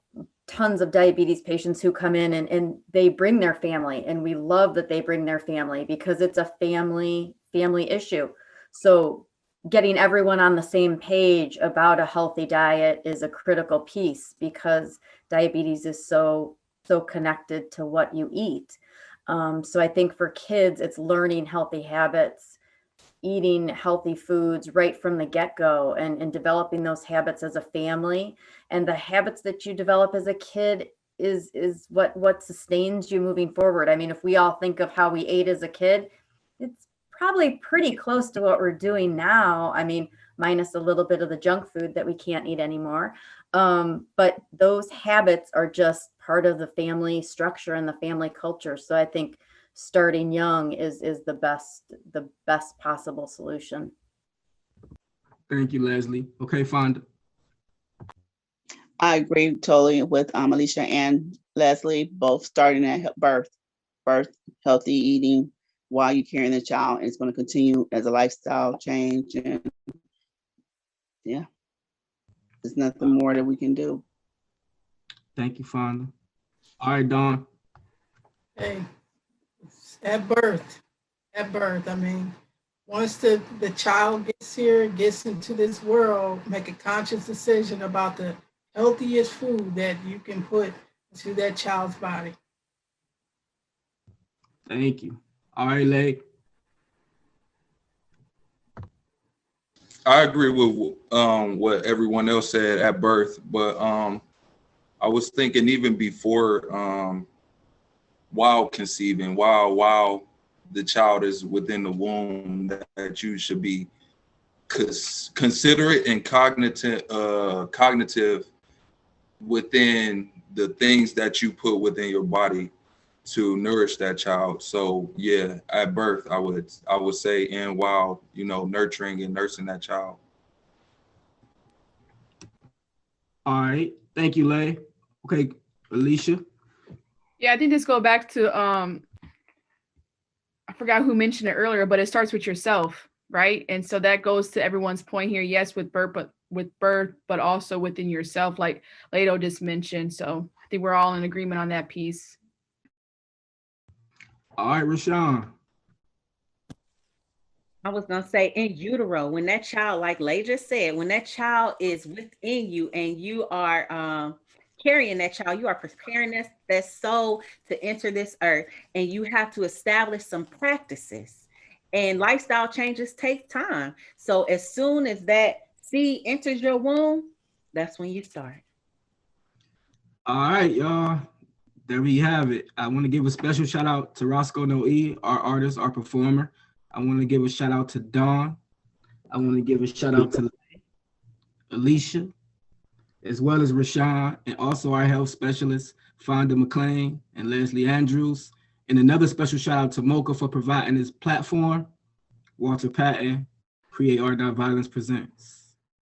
F: tons of diabetes patients who come in and they bring their family, and we love that they bring their family, because it's a family issue. So getting everyone on the same page about a healthy diet is a critical piece, because diabetes is so connected to what you eat. So I think for kids, it's learning healthy habits, eating healthy foods right from the get-go, and developing those habits as a family. And the habits that you develop as a kid is what sustains you moving forward. If we all think of how we ate as a kid, it's probably pretty close to what we're doing now. Minus a little bit of the junk food that we can't eat anymore. But those habits are just part of the family structure and the family culture. So I think starting young is the best possible solution.
A: Thank you, Leslie. Okay, Fonda.
C: I agree totally with Alicia and Leslie, both starting at birth, healthy eating while you're carrying the child, and it's going to continue as a lifestyle change. And yeah, there's nothing more that we can do.
A: Thank you, Fonda. All right, Dawn.
D: Hey, at birth, once the child gets into this world, make a conscious decision about the healthiest food that you can put into that child's body.
A: Thank you. All right, Lay.
G: I agree with what everyone else said at birth, but I was thinking even before, while conceiving, while the child is within the womb, that you should be considerate and cognitive within the things that you put within your body. to nourish that child. So yeah, at birth, I would say, and while, you know, nurturing and nursing that child.
A: All right, thank you, Lay. Okay, Alicia.
H: Yeah, I think this go back to I forgot who mentioned it earlier, but it starts with yourself, right? And so that goes to everyone's point here. Yes, with birth, but also within yourself, like Lado just mentioned. So I think we're all in agreement on that piece.
A: All right, Rashawn.
E: I was gonna say in utero, when that child, like Lay just said, when that child is within you and you are carrying that child, you are preparing that soul to enter this earth, and you have to establish some practices. And lifestyle changes take time. So as soon as that seed enters your womb, that's when you start.
A: All right, y'all. There we have it. I want to give a special shout out to Roscoe Noe, our artist, our performer. I want to give a shout out to Dawn. I want to give a shout out to Alicia, as well as Rashawn, and also our health specialists, Fonda McLean and Leslie Andrews. And another special shout out to Moca for providing this platform. Walter Patton, Create Art Not Violence presents.